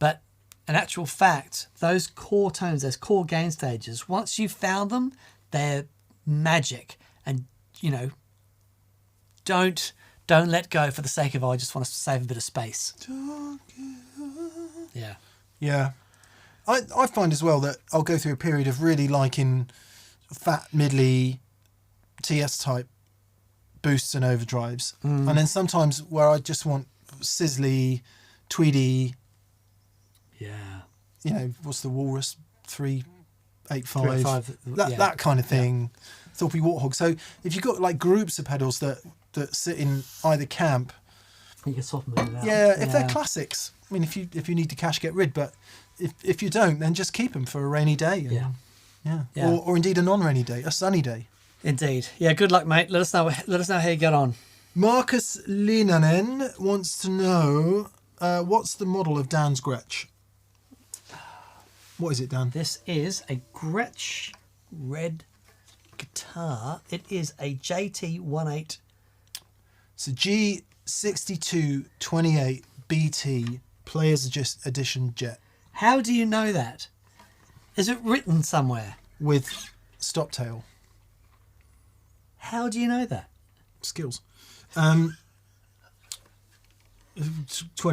but in actual fact, those core tones, those core gain stages, once you've found them, they're magic. And don't let go for the sake of, I just want to save a bit of space. Yeah. I find as well that I'll go through a period of really liking fat, middly, TS type boosts and overdrives. And then sometimes where I just want sizzly, tweedy. Yeah. What's the Walrus 385? That kind of thing. Thorpey Warthog. So if you've got like groups of pedals that sit in either camp, you can soften them out. Yeah, if they're classics. I mean, if you need the cash, get rid. But if you don't, then just keep them for a rainy day. And, yeah. Or indeed a non-rainy day, a sunny day. Indeed. Yeah. Good luck, mate. Let us know how you get on. Marcus Linanen wants to know what's the model of Dan's Gretsch. What is it, Dan? This is a Gretsch red guitar. It is a JT18. It's a G6228 BT Players Edition Jet. How do you know that? Is it written somewhere? With stop tail. How do you know that? Skills. 20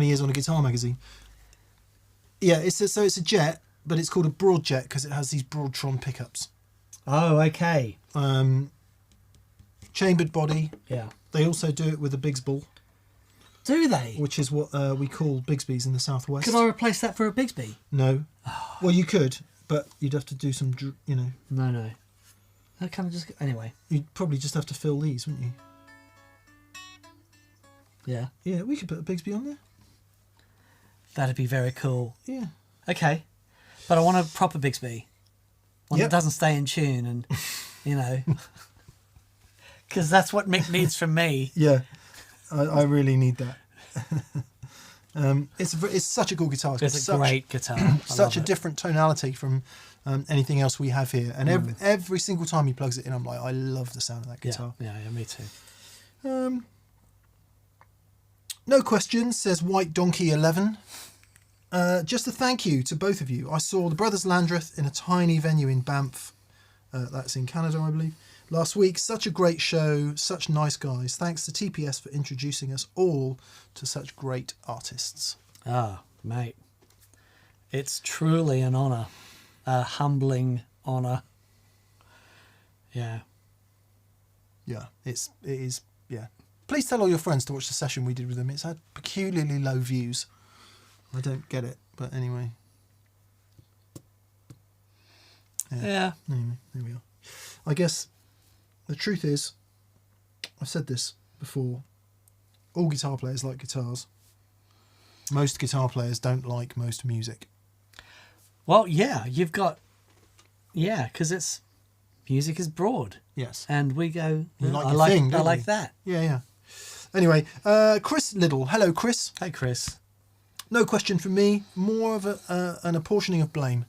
years on a guitar magazine. Yeah, it's a jet, but it's called a broad jet because it has these Broadtron pickups. Oh, okay. Chambered body. Yeah. They also do it with a Bigsball. Do they? Which is what we call Bigsby's in the southwest. Could I replace that for a Bigsby? No. Well, you could, but you'd have to do some, No. I kind of just... Anyway. You'd probably just have to fill these, wouldn't you? Yeah. Yeah, we could put a Bigsby on there. That'd be very cool. Yeah. Okay. But I want a proper Bigsby. One that doesn't stay in tune and, because that's what Mick needs from me. Yeah. I really need that. It's such a cool guitar. It's got It's a great guitar. I such a love it. different tonality from anything else we have here. And every single time he plugs it in, I'm like, I love the sound of that guitar. Yeah, me too. No questions, says White Donkey 11. Just a thank you to both of you. I saw the Brothers Landreth in a tiny venue in Banff. That's in Canada, I believe. Last week, such a great show, such nice guys. Thanks to TPS for introducing us all to such great artists. Ah, mate. It's truly an honour. A humbling honour. Yeah. Yeah, it is. Yeah. Please tell all your friends to watch the session we did with them. It's had peculiarly low views. I don't get it, but anyway. Yeah. Anyway, there we are. I guess the truth is, I've said this before, all guitar players like guitars. Most guitar players don't like most music. Well, yeah, you've got... Yeah, because it's... Music is broad. Yes. And we go... You like I your like, thing, I don't like you? that. Yeah. Anyway, Chris Liddle. Hello, Chris. Hey, Chris. No question from me. More of an apportioning of blame.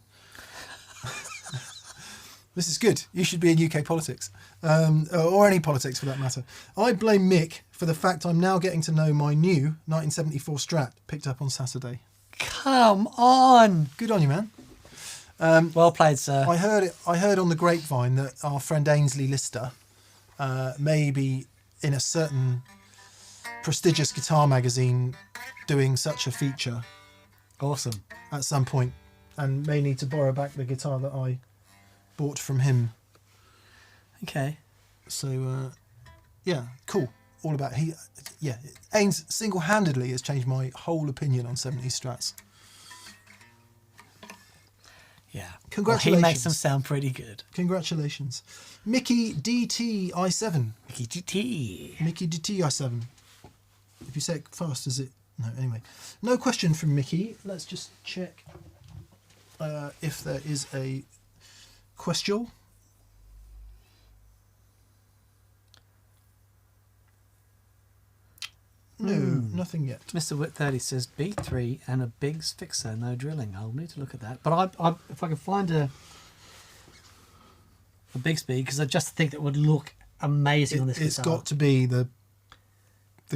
This is good. You should be in UK politics. Or any politics for that matter. I blame Mick for the fact I'm now getting to know my new 1974 Strat picked up on Saturday. Come on. Good on you, man. Well played, sir. I heard on the grapevine that our friend Ainsley Lister may be in a certain prestigious guitar magazine doing such a feature Awesome. at some point, and may need to borrow back the guitar that I bought from him. Okay. So, yeah, cool. All about Ains single-handedly has changed my whole opinion on 70s Strats. Yeah. Congratulations. Well, he makes them sound pretty good. Congratulations. Mickey DT-i7. Mickey GT. Mickey DT-i7. If you say it fast, is it? No, anyway. No question from Mickey. Let's just check if there is a question. No, nothing yet. Mr. Wit 30 says B3 and a Biggs fixer, no drilling. I'll need to look at that. But I if I can find a Bigsby, because I just think that would look amazing on this It's guitar. got to be the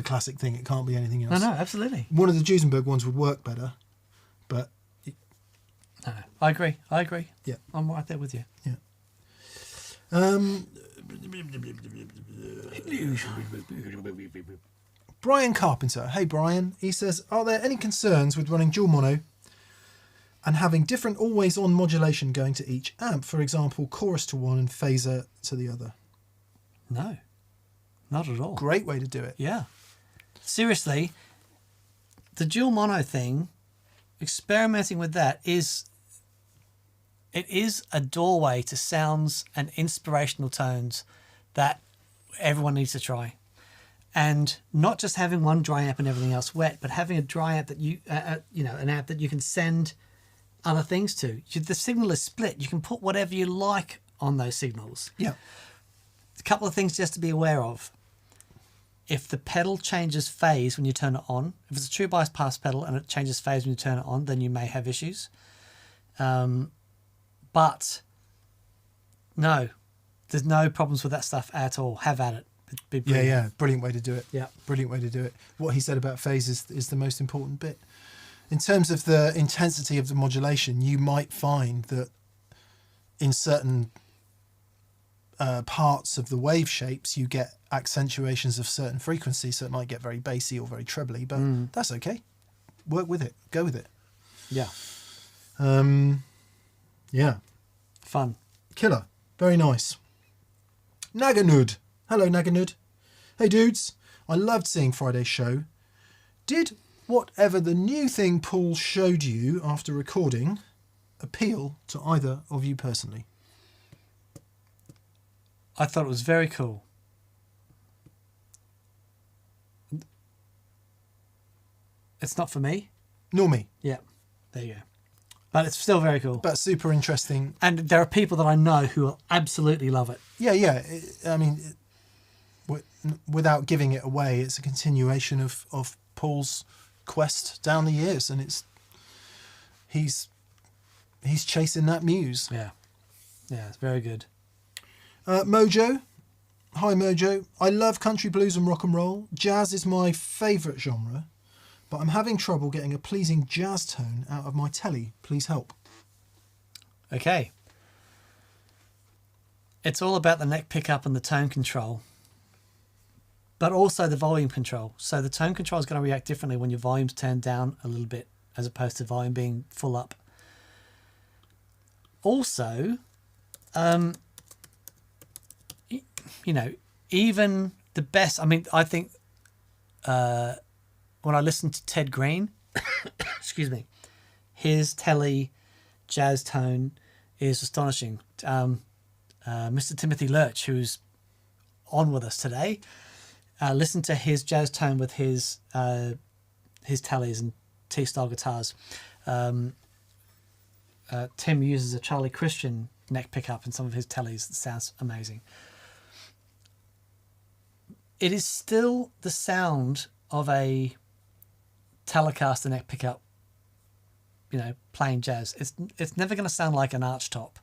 classic thing. It can't be anything else. No, absolutely. One of the Duesenberg ones would work better, but No, I agree. Yeah. I'm right there with you. yeah. Brian Carpenter. Hey, Brian. He says, are there any concerns with running dual mono and having different always-on modulation going to each amp? For example, chorus to one and phaser to the other. No, not at all. Great way to do it. Yeah. Seriously, the dual mono thing, experimenting with that is a doorway to sounds and inspirational tones that everyone needs to try. And not just having one dry amp and everything else wet, but having a dry amp that an amp that you can send other things to. The signal is split. You can put whatever you like on those signals. Yeah. A couple of things just to be aware of. If the pedal changes phase when you turn it on, if it's a true bias pass pedal and it changes phase when you turn it on, then you may have issues. But no, there's no problems with that stuff at all. Have at it. It'd be brilliant. Yeah. Brilliant way to do it. Yeah. Brilliant way to do it. What he said about phase is the most important bit. In terms of the intensity of the modulation, you might find that in certain parts of the wave shapes, you get accentuations of certain frequencies, so it might get very bassy or very trebly, but that's okay. Work with it. Go with it. Yeah. Yeah. Fun. Killer. Very nice. Naganud. Hello, Naganud. Hey, dudes. I loved seeing Friday's show. Did whatever the new thing Paul showed you after recording appeal to either of you personally? I thought it was very cool. It's not for me. Nor me. Yeah. There you go. But it's still very cool. But super interesting. And there are people that I know who will absolutely love it. Yeah. Without giving it away, it's a continuation of Paul's quest down the years, and he's chasing that muse. Yeah, it's very good. Mojo. Hi Mojo. I love country blues and rock and roll. Jazz is my favourite genre, but I'm having trouble getting a pleasing jazz tone out of my telly. Please help. Okay. It's all about the neck pickup and the tone control, but also the volume control. So the tone control is going to react differently when your volume's turned down a little bit as opposed to volume being full up. Also, you know, even the best, I mean, I think when I listen to Ted Green, excuse me, his telly jazz tone is astonishing. Mr. Timothy Lurch, who's on with us today, listen to his jazz tone with his tellies and T-style guitars. Tim uses a Charlie Christian neck pickup in some of his tellies. It sounds amazing. It is still the sound of a Telecaster neck pickup, you know, playing jazz. It's never going to sound like an arch top,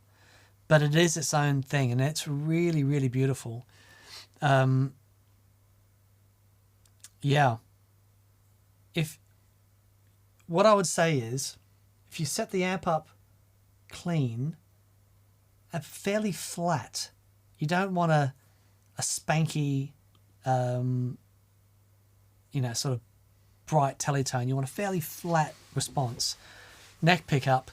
but it is its own thing, and it's really, really beautiful. Yeah. What I would say is, if you set the amp up clean and fairly flat, you don't want a spanky, you know, sort of bright teletone. You want a fairly flat response. Neck pickup,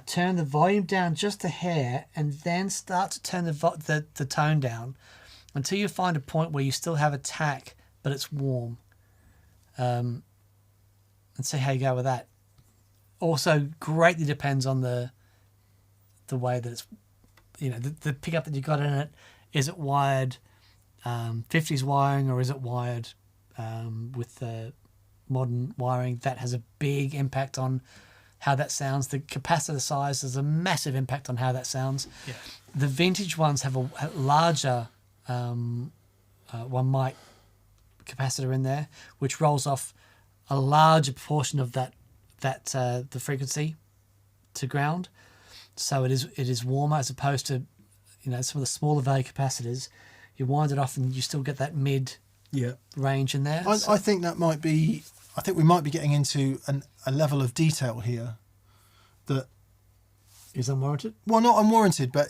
turn the volume down just a hair and then start to turn the tone down until you find a point where you still have attack but it's warm, and see how you go with that. Also greatly depends on the way that it's, you know, the pickup that you got in it. Is it wired 50s wiring, or is it wired with the modern wiring? That has a big impact on how that sounds. The capacitor size has a massive impact on how that sounds. Yeah. The vintage ones have a larger 1 mic capacitor in there, which rolls off a larger proportion of the frequency to ground. So it is warmer, as opposed to, you know, some of the smaller value capacitors. You wind it off and you still get that mid range in there. I think that might be. I think we might be getting into a level of detail here that is unwarranted. Well, not unwarranted, but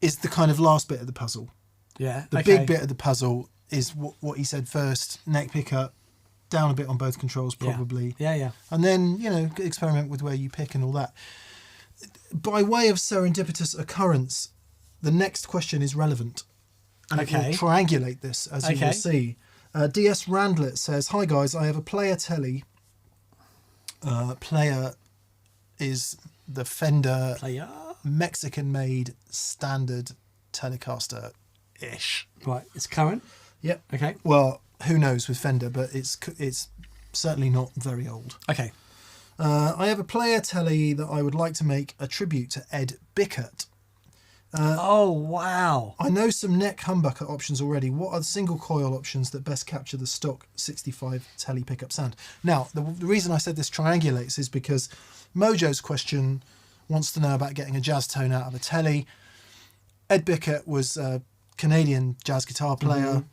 is the kind of last bit of the puzzle. Yeah. The big bit of the puzzle is what he said first: neck pickup, down a bit on both controls, probably. Yeah. And then, you know, experiment with where you pick and all that. By way of serendipitous occurrence, the next question is relevant. And it will triangulate this, as you will see. DS Randlet says, "Hi guys, I have a player telly. Player is the Fender Mexican-made standard Telecaster-ish. Right, it's current. Yep. Okay. Well, who knows with Fender, but it's certainly not very old. Okay. I have a player telly that I would like to make a tribute to Ed Bickert. Oh, wow. I know some neck humbucker options already. What are the single coil options that best capture the stock 65 telly pickup sound?" Now, the reason I said this triangulates is because Mojo's question wants to know about getting a jazz tone out of a telly. Ed Bickert was a Canadian jazz guitar player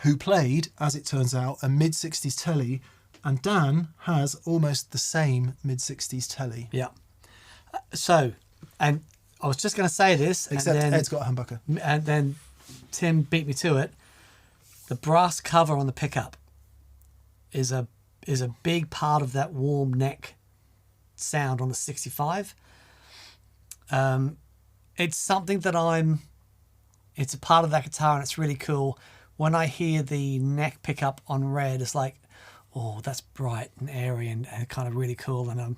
who played, as it turns out, a mid-60s telly, and Dan has almost the same mid-60s telly. Yeah. So, and I was just going to say this, except and then, Ed's got a humbucker. And then Tim beat me to it. The brass cover on the pickup is a big part of that warm neck sound on the 65. It's something that it's a part of that guitar, and it's really cool. When I hear the neck pickup on red, it's like, oh, that's bright and airy and kind of really cool. And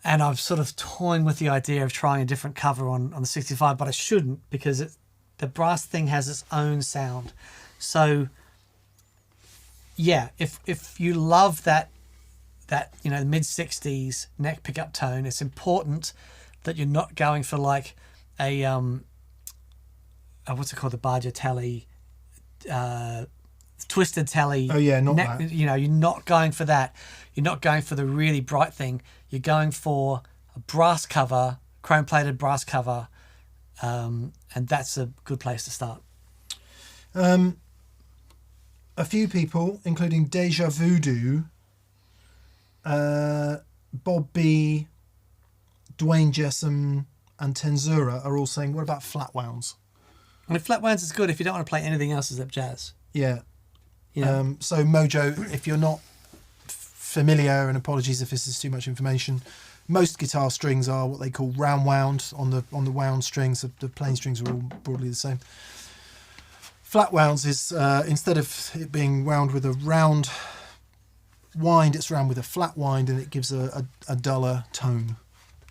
I'm sort of toying with the idea of trying a different cover on the 65, but I shouldn't, because the brass thing has its own sound. So yeah, if you love that you know, mid-60s neck pickup tone, it's important that you're not going for like a what's it called, the Barger Telly, Twisted Telly. Oh yeah, not that. You know, you're not going for that. You're not going for the really bright thing. You're going for a brass cover, chrome-plated brass cover, and that's a good place to start. A few people, including Deja Voodoo, Bob B, Dwayne Jessam, and Tenzura are all saying, what about flat wounds? I mean, flat wounds is good if you don't want to play anything else except jazz. Yeah. You know? So Mojo, if you're not familiar, and apologies if this is too much information, most guitar strings are what they call round wound on the wound strings. The plain strings are all broadly the same. Flat wounds is instead of it being wound with a round wind, it's wound with a flat wind, and it gives a duller tone.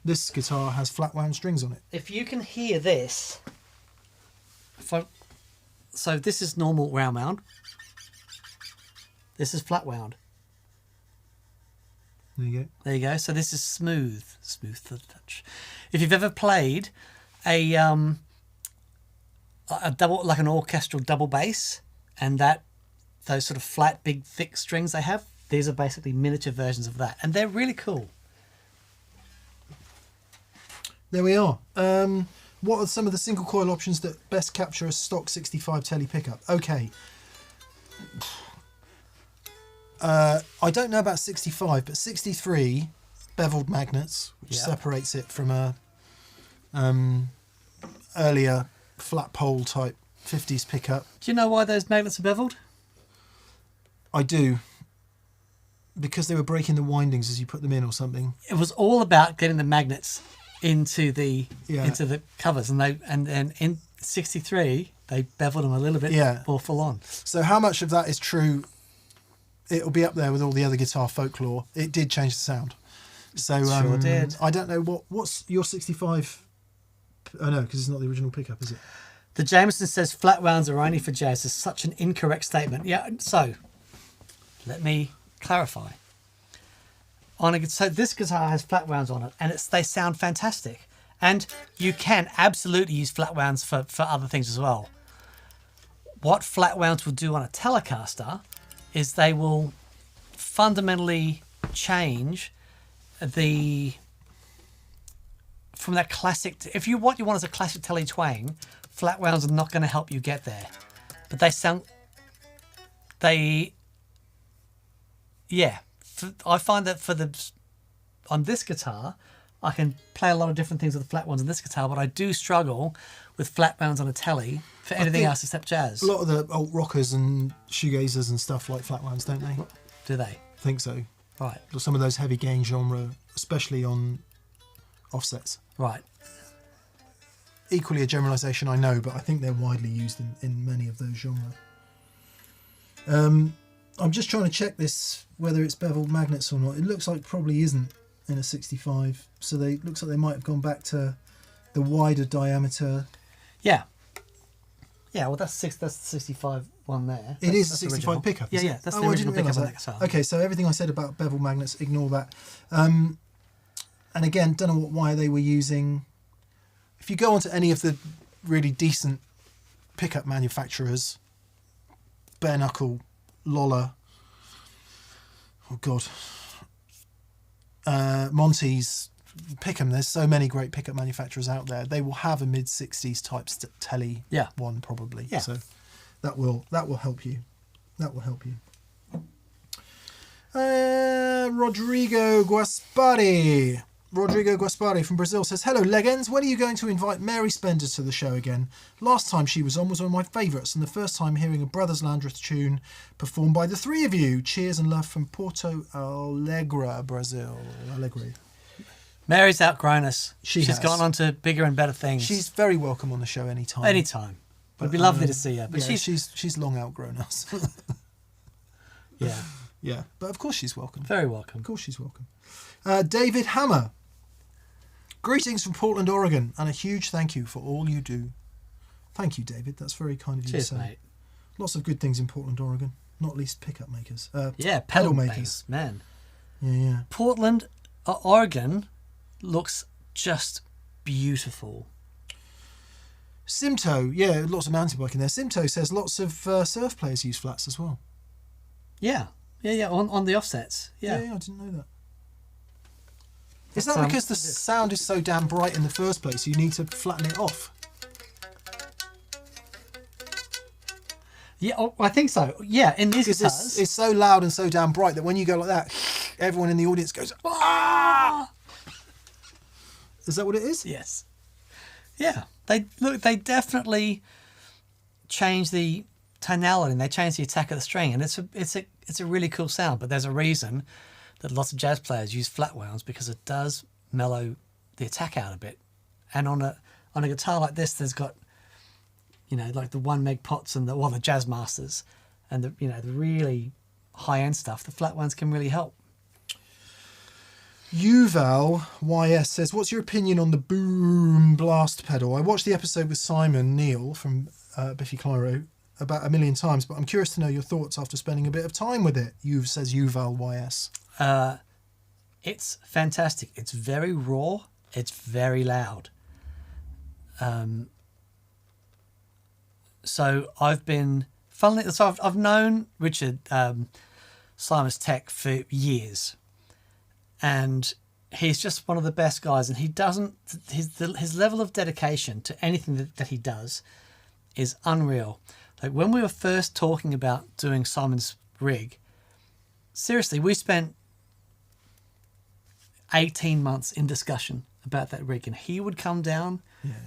This guitar has flat wound strings on it. If you can hear this, so this is normal round wound. This is flat wound. There you go. There you go. So this is smooth to the touch. If you've ever played a double, like an orchestral double bass, and those sort of flat, big, thick strings they have, these are basically miniature versions of that, and they're really cool. There we are. What are some of the single coil options that best capture a stock 65 telly pickup? Okay. I don't know about 65, but 63 beveled magnets, which separates it from a earlier flat pole type 50s pickup. Do you know why those magnets are beveled? I do. Because they were breaking the windings as you put them in or something. It was all about getting the magnets into the covers, and in 63 they beveled them a little bit more full on. So how much of that is true? It'll be up there with all the other guitar folklore. It did change the sound. So sure did. I don't know what's your 65. Oh no, because it's not the original pickup, is it? The Jameson says flat wounds are only for jazz. Is such an incorrect statement. Yeah, so let me clarify. So this guitar has flat wounds on it, and they sound fantastic. And you can absolutely use flat wounds for other things as well. What flat wounds will do on a Telecaster is they will fundamentally change from that classic. If what you want is a classic telly twang, flat wounds are not going to help you get there. But they sound. I find that on this guitar, I can play a lot of different things with the flat ones on this guitar, but I do struggle with flat wounds on a telly for anything else except jazz. A lot of the alt rockers and shoegazers and stuff like flat wounds, don't they? Do they? I think so. Right. Some of those heavy gain genre, especially on offsets. Right. Equally a generalisation, I know, but I think they're widely used in many of those genres. I'm just trying to check this, whether it's beveled magnets or not. It looks like probably isn't in a 65, so looks like they might have gone back to the wider diameter. Yeah. Yeah, well, that's the 65 one there. It is a 65 original pickup. Yeah, that's the original pickup on that guitar. Okay, so everything I said about bevel magnets, ignore that. And again, don't know what wire they were using. If you go onto any of the really decent pickup manufacturers, bare knuckle, Lola, oh god, Monty's, pick them. There's so many great pickup manufacturers out there. They will have a mid 60s type telly one probably. Yeah. So that will help you. That will help you. Rodrigo Guaspari from Brazil says, hello legends, when are you going to invite Mary Spender to the show again? Last time she was on was one of my favourites, and the first time hearing a Brothers Landreth tune performed by the three of you. Cheers and love from Porto Alegre, Brazil. Alegre. Mary's outgrown us. She's gone on to bigger and better things. She's very welcome on the show anytime. It'd be lovely to see her. But she's long outgrown us. Yeah. Yeah, but of course she's welcome. Very welcome. Of course she's welcome. David Hammer. Greetings from Portland, Oregon, and a huge thank you for all you do. Thank you, David. That's very kind of you to say. Mate. Lots of good things in Portland, Oregon. Not least pickup makers. Pedal makers. Man. Yeah. Portland, Oregon looks just beautiful. Simto, yeah, lots of mountain biking there. Simto says lots of surf players use flats as well. Yeah. On the offsets. Yeah. I didn't know that. Is that because the sound is so damn bright in the first place, you need to flatten it off? Yeah, I think so. Yeah, in these guitars. It's so loud and so damn bright that when you go like that, everyone in the audience goes, ah! Is that what it is? Yes. Yeah. They definitely change the tonality and they change the attack of the string, and it's a really cool sound. But there's a reason that lots of jazz players use flat wounds, because it does mellow the attack out a bit. And on a guitar like this, there's got, like the 1 meg pots and the Jazz Masters and the really high end stuff. The flat ones can really help. Yuval YS says, what's your opinion on the boom blast pedal? I watched the episode with Simon Neil from Biffy Clyro about 1,000,000 times, but I'm curious to know your thoughts after spending a bit of time with it. Says Yuval YS. It's fantastic. It's very raw. It's very loud. So I've known Richard, Simon's Tech, for years, and he's just one of the best guys. And he doesn't his level of dedication to anything that he does is unreal. Like when we were first talking about doing Simon's rig, seriously, we spent 18 months in discussion about that rig, and he would come down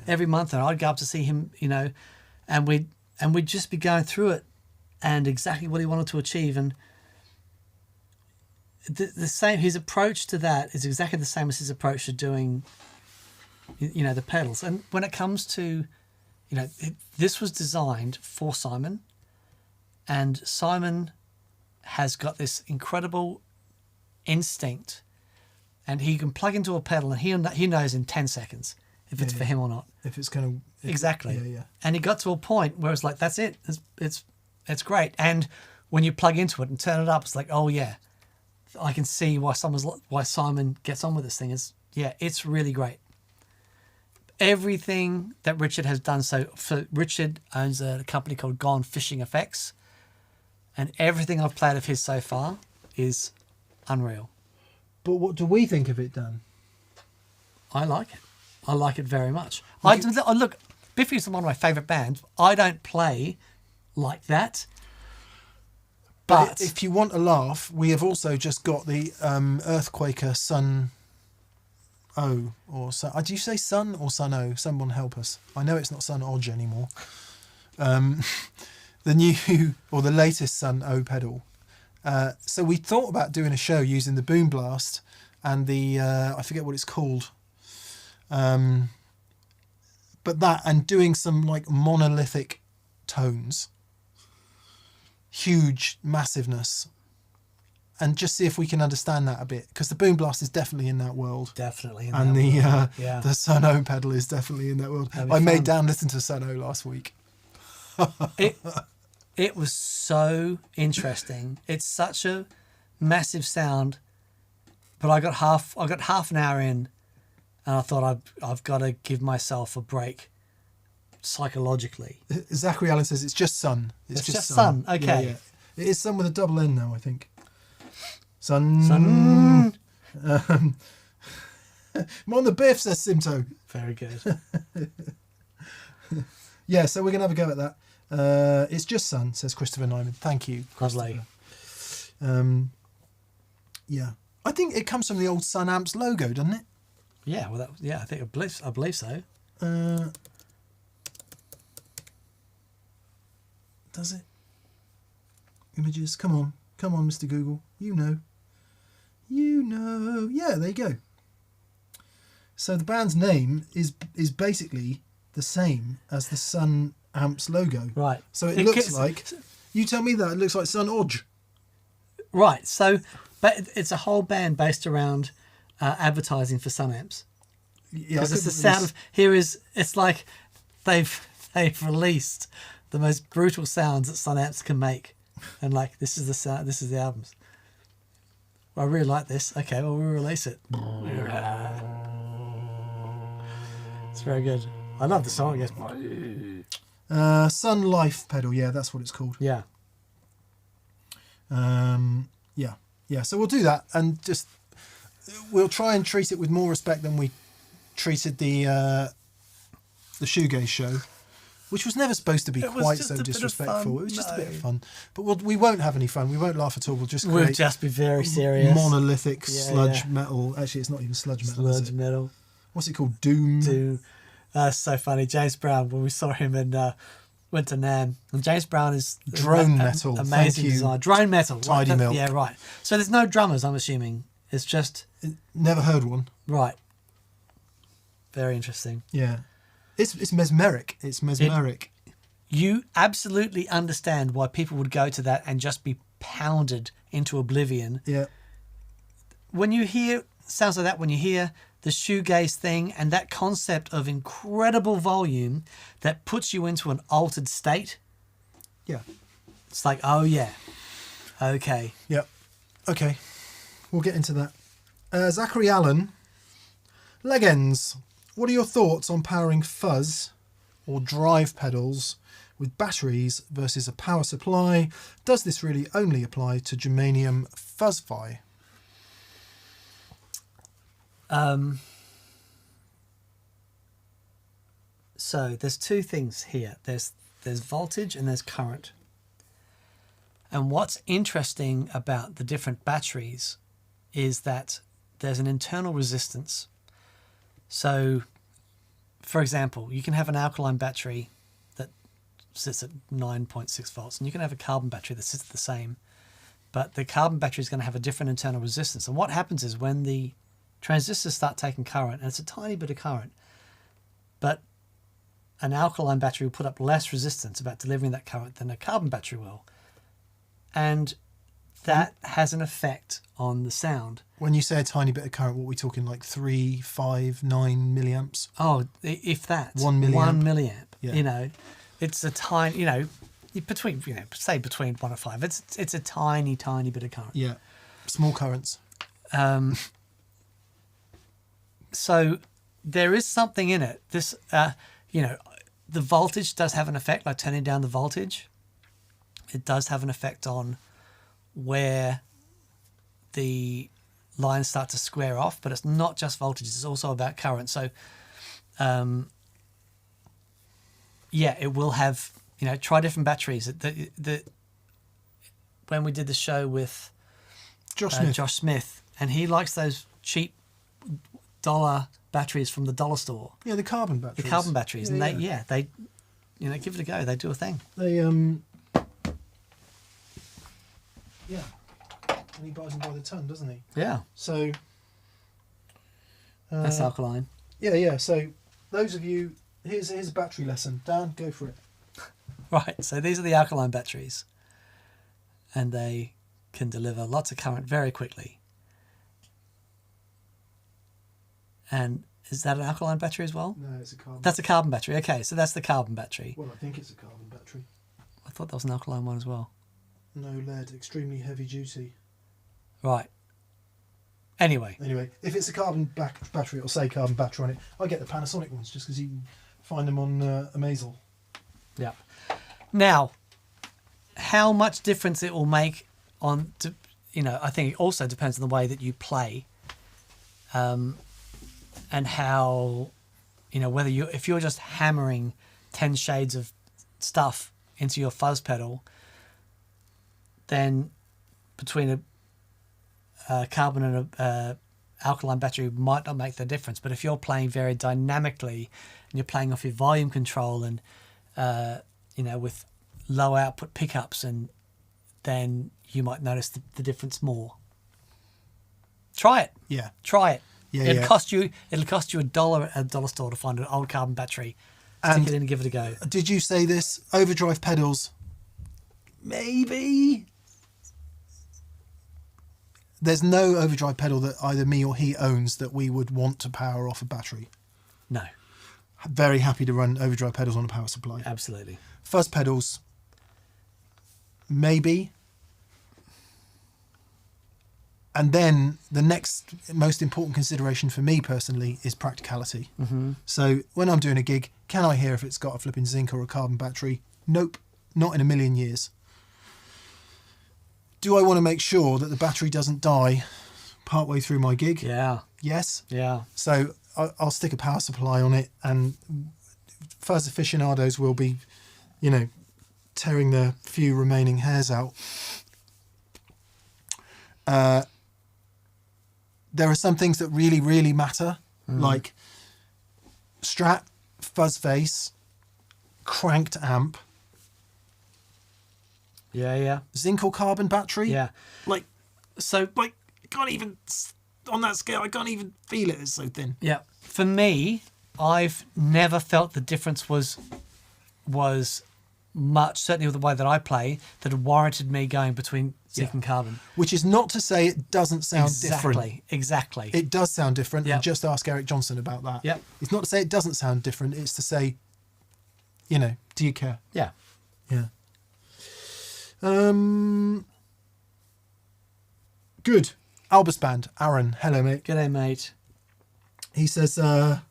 every month, and I'd go up to see him, and we'd just be going through it and exactly what he wanted to achieve. And the same, his approach to that is exactly the same as his approach to doing, the pedals. And when it comes to, this was designed for Simon, and Simon has got this incredible instinct, and he can plug into a pedal and he knows in 10 seconds if it's for him or not. If it's going to... Exactly. Yeah. And he got to a point where it's like, that's it. It's great. And when you plug into it and turn it up, it's like, oh yeah, I can see why Simon gets on with this thing. It's really great. Everything that Richard has done. So Richard owns a company called Gone Fishing Effects, and everything I've played of his so far is unreal. But what do we think of it, Dan? I like it. I like it very much. Look, Biffy is one of my favourite bands. I don't play like that. But if you want a laugh, we have also just got the Earthquaker Sun O, or Sun. Do you say Sun or Sun O? Someone help us. I know it's not Sun Odge anymore. The new or the latest Sun O pedal. So we thought about doing a show using the Boom Blast and the I forget what it's called. But that, and doing some like monolithic tones, huge massiveness, and just see if we can understand that a bit, because the Boom Blast is definitely in that world. Definitely in and that the world. the Sun-O pedal is definitely in that world. I made Dan listen to Sun-O last week. It was so interesting. It's such a massive sound, but I got half an hour in, and I thought I've got to give myself a break psychologically. Zachary Allen says it's just Sun. It's just Sun. Okay. Yeah. It is Sun with a double N now, I think. Sun. I'm on the biff, says Simto. Very good. Yeah, so we're going to have a go at that. It's just Sun, says Christopher Nyman. Thank you, Lovely. Yeah. I think it comes from the old Sun Amps logo, doesn't it? Yeah, well, I think I believe so. Does it? Images, come on, Mr. Google. You know. Yeah, there you go. So the band's name is basically the same as the Sun Amps logo. Right. So it looks like. You tell me that it looks like Sun Odge. Right. So, but it's a whole band based around advertising for Sun Amps. Yeah, because it's the sound of it's like they've released the most brutal sounds that Sun Amps can make, and like this is the sound, this is the albums. I really like this. Okay, well we'll release it. It's very good. I love the song. Yes. Sun Life pedal. Yeah, that's what it's called. Yeah. Yeah. So we'll do that, and just we'll try and treat it with more respect than we treated the shoegaze show, which was never supposed to be quite so disrespectful. It was just a bit of fun. But we won't have any fun. We won't laugh at all. We'll just be very serious. Monolithic sludge metal. Actually, it's not even sludge metal. Sludge metal. What's it called? Doom. That's so funny. James Brown, when we saw him and went to NAMM, and James Brown is drone metal. Amazing design. Drone metal. Tidy Milk. Yeah, right. So there's no drummers, I'm assuming. It's just never heard one. Right. Very interesting. Yeah. It's mesmeric. It's mesmeric. You absolutely understand why people would go to that and just be pounded into oblivion. Yeah. When you hear sounds like that, when you hear the shoegaze thing and that concept of incredible volume that puts you into an altered state. Yeah. It's like, oh yeah. Okay. Yeah. Okay. We'll get into that. Zachary Allen. Legends. What are your thoughts on powering fuzz or drive pedals with batteries versus a power supply? Does this really only apply to germanium fuzz-fi? So there's two things here. There's voltage and there's current. And what's interesting about the different batteries is that there's an internal resistance. So, for example, you can have an alkaline battery that sits at 9.6 volts, and you can have a carbon battery that sits at the same. But the carbon battery is going to have a different internal resistance. And what happens is when the transistors start taking current, and it's a tiny bit of current, but an alkaline battery will put up less resistance about delivering that current than a carbon battery will. And that has an effect on the sound. When you say a tiny bit of current, what are we talking, like 3, 5, 9 milliamps? Oh, if that. 1 milliamp. 1 milliamp. Yeah. You know, it's a tiny, between, say between 1 and 5. It's a tiny, tiny bit of current. Yeah. Small currents. So there is something in it. This, the voltage does have an effect, like turning down the voltage. It does have an effect on where the lines start to square off, but it's not just voltage, it's also about current. So it will have, try different batteries. When we did the show with Josh Smith, and he likes those cheap dollar batteries from the dollar store. Yeah, the carbon batteries. The carbon batteries, and they give it a go. They do a thing. They yeah, and he buys them by the ton, doesn't he? Yeah. So that's alkaline. Yeah. So those of you, here's a battery lesson. Dan, go for it. Right. So these are the alkaline batteries, and they can deliver lots of current very quickly. And is that an alkaline battery as well? No, it's a carbon. That's a carbon battery. Okay, so that's the carbon battery. Well, I think it's a carbon battery. I thought that was an alkaline one as well. No lead, extremely heavy duty. Right. Anyway, if it's a carbon battery, it'll say carbon battery on it. I get the Panasonic ones just because you can find them on Amazel. Yeah. Now, how much difference it will make on, I think it also depends on the way that you play, and how, whether if you're just hammering 10 shades of stuff into your fuzz pedal, then between a carbon and a alkaline battery might not make the difference. But if you're playing very dynamically and you're playing off your volume control and with low output pickups, and then you might notice the difference more. Try it. Yeah. Try it. Yeah, it'll cost you $1 at a dollar store to find an old carbon battery. Stick it in and give it a go. Did you say this? Overdrive pedals? Maybe. There's no overdrive pedal that either me or he owns that we would want to power off a battery. No. Very happy to run overdrive pedals on a power supply. Absolutely. Fuzz pedals? Maybe. And then the next most important consideration for me personally is practicality. Mm-hmm. So when I'm doing a gig, can I hear if it's got a flipping zinc or a carbon battery? Nope, not in a million years. Do I want to make sure that the battery doesn't die partway through my gig? Yeah. Yes. Yeah. So I'll stick a power supply on it, and fuzz aficionados will be, tearing the few remaining hairs out. There are some things that really, really matter, like Strat, fuzz face, cranked amp, Yeah. zinc or carbon battery. Yeah. So I can't even, on that scale, I can't even feel it. It's so thin. Yeah. For me, I've never felt the difference was much, certainly with the way that I play, that warranted me going between zinc and carbon. Which is not to say it doesn't sound different. Exactly. It does sound different. Yep. And just ask Eric Johnson about that. Yep. It's not to say it doesn't sound different. It's to say, do you care? Yeah. Yeah. Good. Albus Band. Aaron. Hello, mate. G'day, mate. He says, there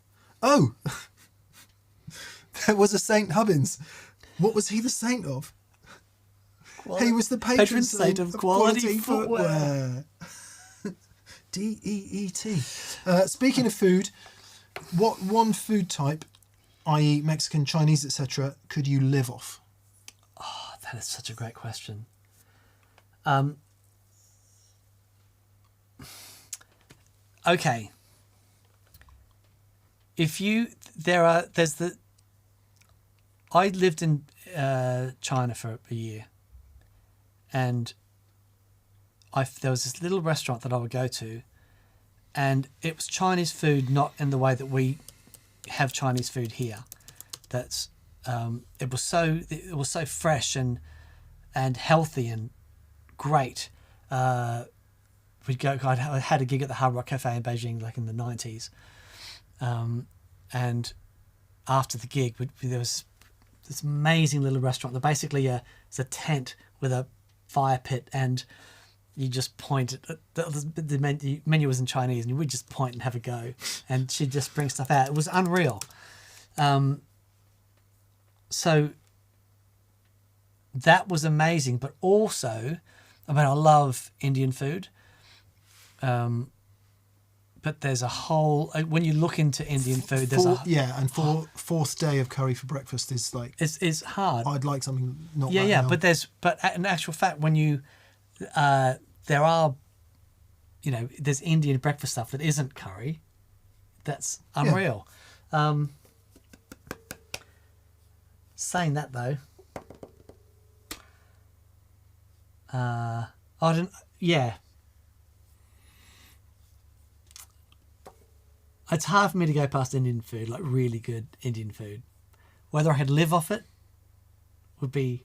was a Saint Hubbins. What was he the saint of? He was the patron saint of quality footwear. DEET. Speaking of food, what one food type, i.e. Mexican, Chinese, etc., could you live off? Oh, that is such a great question. Okay. I lived in China for a year, and there was this little restaurant that I would go to, and it was Chinese food, not in the way that we have Chinese food here. That's it was so fresh and healthy and great. I had a gig at the Hard Rock Cafe in Beijing, like in the 90s, and after the gig, there was this amazing little restaurant. That basically it's a tent with a fire pit, and you just point at the menu was in Chinese, and you would just point and have a go, and she'd just bring stuff out. It was unreal. So that was amazing, but also, I love Indian food. But there's a whole, when you look into Indian food, fourth day of curry for breakfast is like, it's hard. I'd like something not now. But in actual fact, when you there are, there's Indian breakfast stuff that isn't curry. That's unreal. Saying that though, it's hard for me to go past Indian food, like really good Indian food. Whether I could live off it would be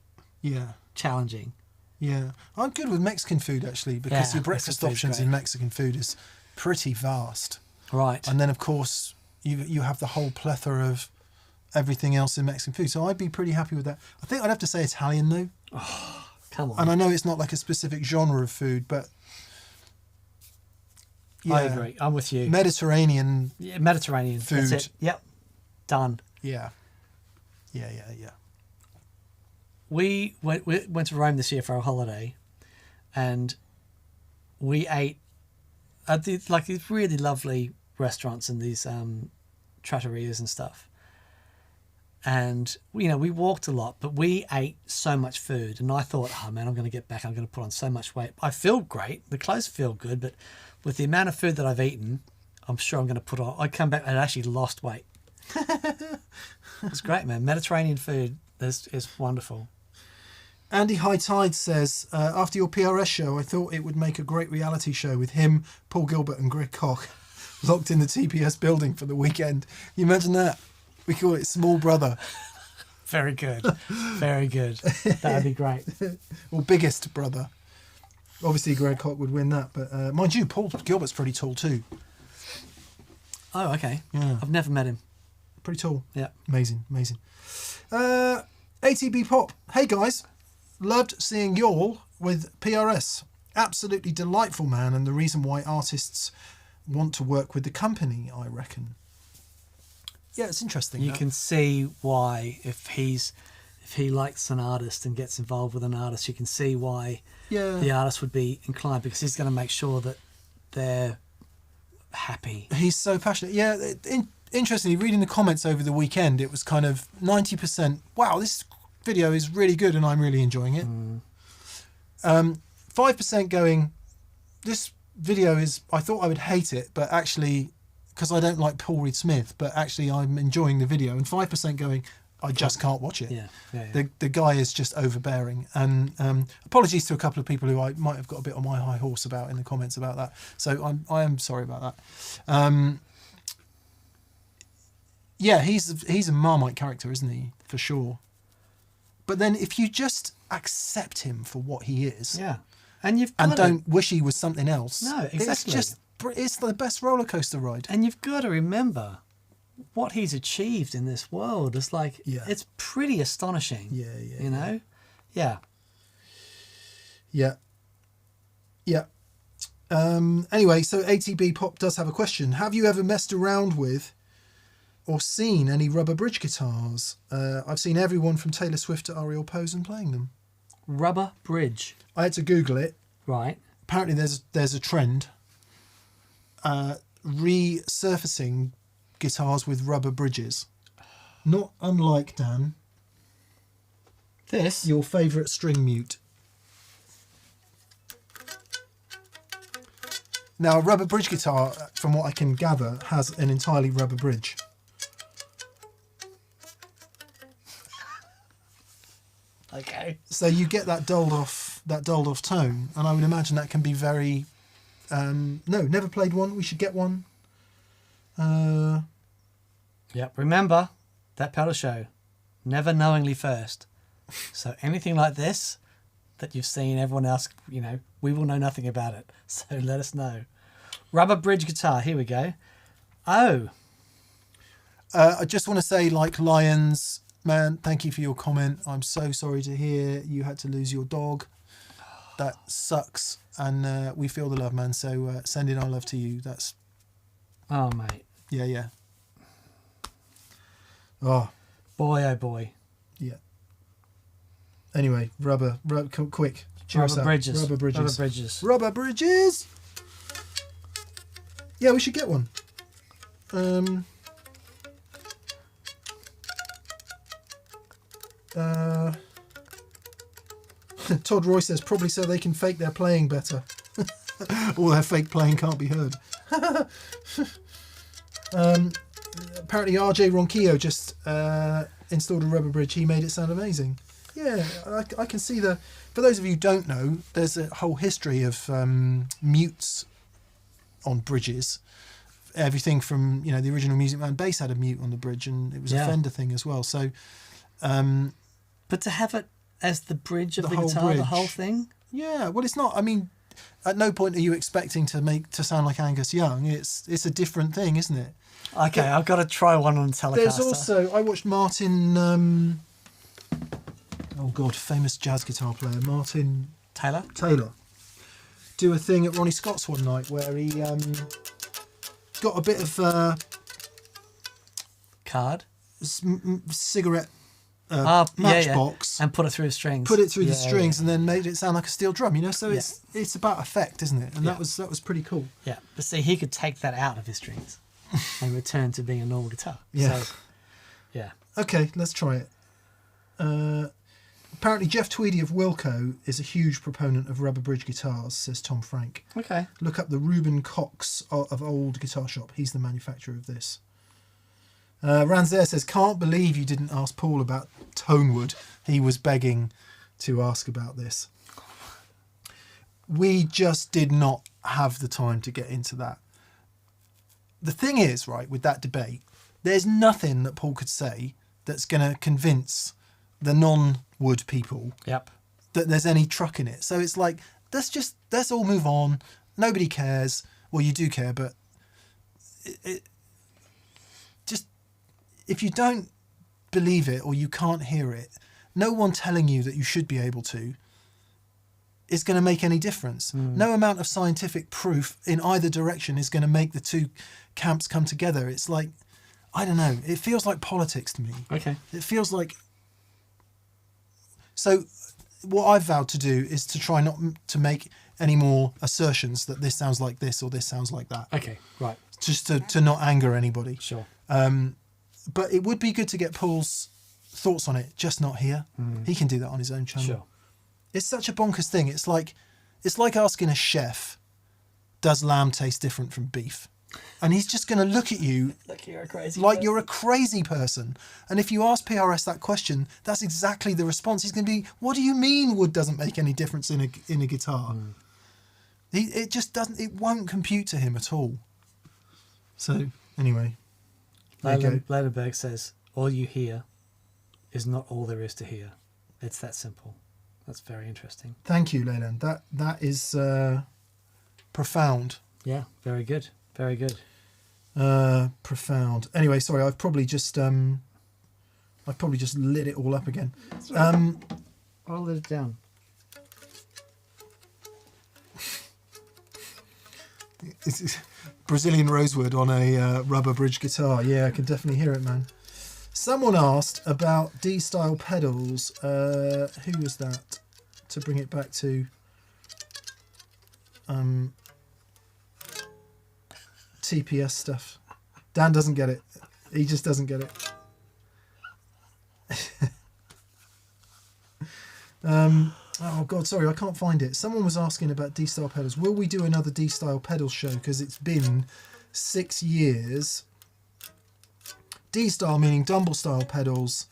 challenging. Yeah, I'm good with Mexican food actually, because your breakfast options in Mexican food is pretty vast. Right. And then of course you have the whole plethora of everything else in Mexican food. So I'd be pretty happy with that. I think I'd have to say Italian though. Oh, come on. And I know it's not like a specific genre of food, but I agree. I'm with you. Mediterranean. Yeah, Mediterranean food. That's it. Yep. Done. Yeah. We went to Rome this year for our holiday, and we ate at these really lovely restaurants and these trattorias and stuff. And we walked a lot, but we ate so much food, and I thought, oh man, I'm going to get back. I'm going to put on so much weight. I feel great. The clothes feel good, but with the amount of food that I've eaten, I'm sure I'm going to put on. I come back and actually lost weight. It's great, man. Mediterranean food is wonderful. Andy High Tide says, after your PRS show, I thought it would make a great reality show with him, Paul Gilbert and Greg Koch locked in the TPS building for the weekend. You imagine that? We call it Small Brother. Very good. Very good. That would be great. Or Biggest Brother. Obviously, Greg Koch would win that. But mind you, Paul Gilbert's pretty tall too. Oh, okay. Yeah. I've never met him. Pretty tall. Yeah. Amazing. ATB Pop. Hey, guys. Loved seeing y'all with PRS. absolutely delightful man, and the reason why artists want to work with the company, I reckon. Yeah, it's interesting. You can see why if he likes an artist and gets involved with an artist, you can see why the artist would be inclined, because he's going to make sure that they're happy. He's so passionate. Yeah, interestingly, reading the comments over the weekend, it was kind of 90%, wow, this video is really good and I'm really enjoying it. 5% going, this video is, I thought I would hate it, but actually, because I don't like Paul Reed Smith, but actually I'm enjoying the video. And 5% going, I just can't watch it. The guy is just overbearing. And apologies to a couple of people who I might have got a bit on my high horse about in the comments about that. So I am sorry about that. Yeah, he's a Marmite character, isn't he? For sure. But then if you just accept him for what he is, and don't wish he was something else, it's the best roller coaster ride. And you've got to remember what he's achieved in this world. It's like it's pretty astonishing. You know, Anyway, so ATB Pop does have a question. Have you ever messed around with or seen any rubber bridge guitars? I've seen everyone from Taylor Swift to Ariel Posen playing them. Rubber bridge. I had to Google it. Right. Apparently there's a trend resurfacing guitars with rubber bridges. Not unlike, Dan, this, your favourite string mute. Now, a rubber bridge guitar, from what I can gather, has an entirely rubber bridge. Okay. So you get that dulled off tone, and I would imagine that can be very. No, never played one. We should get one. Remember that pedal show, never knowingly first. So anything like this that you've seen everyone else, we will know nothing about it. So let us know. Rubber bridge guitar. Here we go. Oh. I just want to say, like Lions, man, thank you for your comment. I'm so sorry to hear you had to lose your dog. That sucks, and we feel the love, man. So sending our love to you. That's. Oh, mate. Yeah. Oh. Boy, oh boy. Yeah. Anyway, rubber quick. Cheer us Rubber up. bridges. Rubber bridges. Rubber bridges. Rubber bridges. Yeah, we should get one. Todd Roy says probably so they can fake their playing better. Or their fake playing can't be heard. Apparently RJ Ronquillo just installed a rubber bridge. He made it sound amazing. Yeah, I can see the... For those of you who don't know, there's a whole history of mutes on bridges. Everything from, the original Music Man bass had a mute on the bridge, and it was a Fender thing as well. So, but to have it as the bridge of the guitar, bridge. The whole thing? Yeah, well, it's not... I mean, at no point are you expecting to sound like Angus Young. It's a different thing, isn't it? Okay, I've got to try one on Telecaster. There's also... I watched Martin... famous jazz guitar player, Martin... Taylor, do a thing at Ronnie Scott's one night where he got a bit of... card? Cigarette... matchbox, and put it through the strings. Put it through the strings, and then made it sound like a steel drum. So it's about effect, isn't it? And that was pretty cool. Yeah, but see, he could take that out of his strings and return to being a normal guitar. Yeah, so, yeah. Okay, let's try it. Apparently, Jeff Tweedy of Wilco is a huge proponent of rubber bridge guitars, says Tom Frank. Okay. Look up the Reuben Cox of Old Guitar Shop. He's the manufacturer of this. Ranzer says, can't believe you didn't ask Paul about Tonewood. He was begging to ask about this. We just did not have the time to get into that. The thing is, right, with that debate, there's nothing that Paul could say that's going to convince the non-wood people that there's any truck in it. So it's like, let's all move on. Nobody cares. Well, you do care, but if you don't believe it or you can't hear it, no one telling you that you should be able to, is going to make any difference. No amount of scientific proof in either direction is going to make the two camps come together. It's like, I don't know, it feels like politics to me. Okay. It feels like... So what I've vowed to do is to try not to make any more assertions that this sounds like this or this sounds like that. Okay, right. Just to not anger anybody. Sure. But it would be good to get Paul's thoughts on it, just not here. He can do that on his own channel. Sure. It's such a bonkers thing. It's like asking a chef, does lamb taste different from beef? And he's just going to look at you Like you're a crazy like person. you're a crazy person. And if you ask PRS that question, that's exactly the response. He's going to be, what do you mean wood doesn't make any difference in a guitar? It just doesn't, it won't compute to him at all. So, anyway. There you go. Leidenberg says, all you hear is not all there is to hear. It's that simple. That's very interesting. Thank you, Leyland. That is profound. Yeah, very good. Very good. Profound. Anyway, sorry, I've probably just lit it all up again. I'll let it down. It's Brazilian rosewood on a rubber bridge guitar. Yeah, I can definitely hear it, man. Someone asked about D-style pedals. Who was that? To bring it back to TPS stuff. Dan doesn't get it. He just doesn't get it. Oh God, sorry, I can't find it. Someone was asking about D-style pedals. Will we do another D-style pedal show? Because it's been 6 years. D-style meaning Dumble style pedals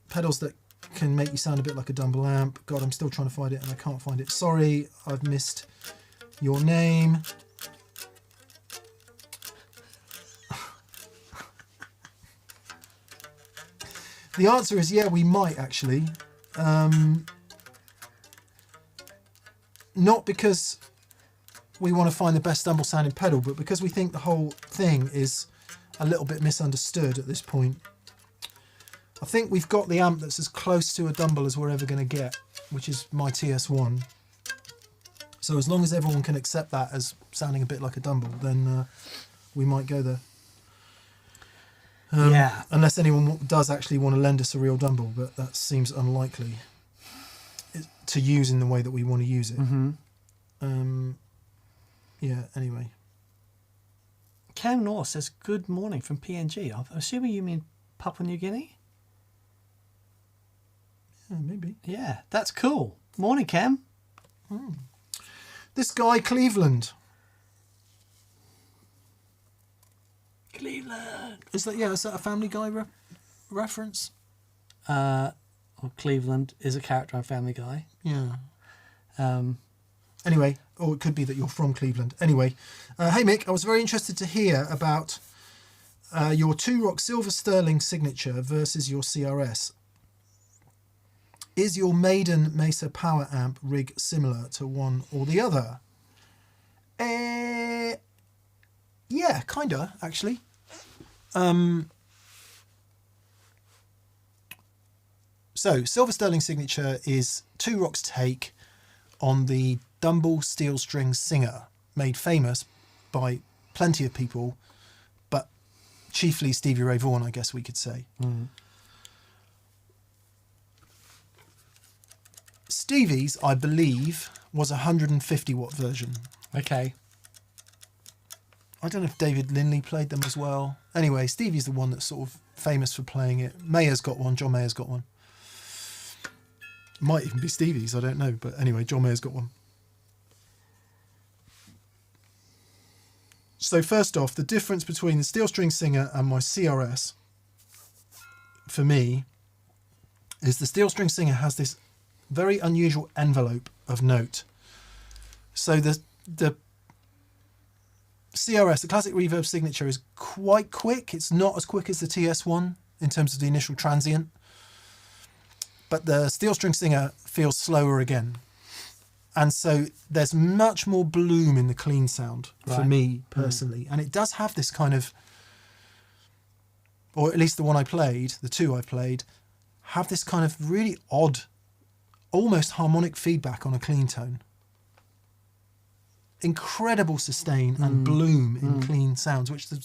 that can make you sound a bit like a Dumble amp. God, I'm still trying to find it and I can't find it. Sorry, I've missed your name. The answer is yeah, we might actually. Not because we want to find the best Dumble sounding pedal, but because we think the whole thing is a little bit misunderstood at this point. I think we've got the amp that's as close to a Dumble as we're ever going to get, which is my TS1. So as long as everyone can accept that as sounding a bit like a Dumble, then we might go there. Yeah. Unless anyone does actually want to lend us a real Dumble, but that seems unlikely to use in the way that we want to use it. Yeah, anyway. Cam North says, good morning from PNG. I'm assuming you mean Papua New Guinea? Yeah, maybe. Yeah, that's cool. Morning, Cam. This guy, Cleveland. Cleveland. Is that a Family Guy reference? Well, Cleveland is a character on Family Guy. Yeah. Anyway, or it could be that you're from Cleveland. Anyway, hey Mick, I was very interested to hear about your 2-Rock Silver Sterling signature versus your CRS. Is your Maiden Mesa power amp rig similar to one or the other? Yeah, kinda actually. So Silver Sterling signature is 2-Rock's take on the Dumble steel string Singer, made famous by plenty of people, but chiefly Stevie Ray Vaughan, I guess we could say. Stevie's, I believe, was a 150 watt version. okay. I don't know if David Linley played them as well. Anyway, Stevie's the one that's sort of famous for playing it. Mayer's got one, John Mayer's got one. Might even be Stevie's, I don't know. But anyway, John Mayer's got one. So first off, the difference between the Steel String Singer and my CRS, for me, is the Steel String Singer has this very unusual envelope of note. So the CRS, the Classic Reverb signature, is quite quick. It's not as quick as the TS1 in terms of the initial transient. But the Steel String Singer feels slower again. And so there's much more bloom in the clean sound for me personally. And it does have this kind of, or at least the one I played, the two I played, have this kind of really odd, almost harmonic feedback on a clean tone. incredible sustain and bloom in clean sounds, which the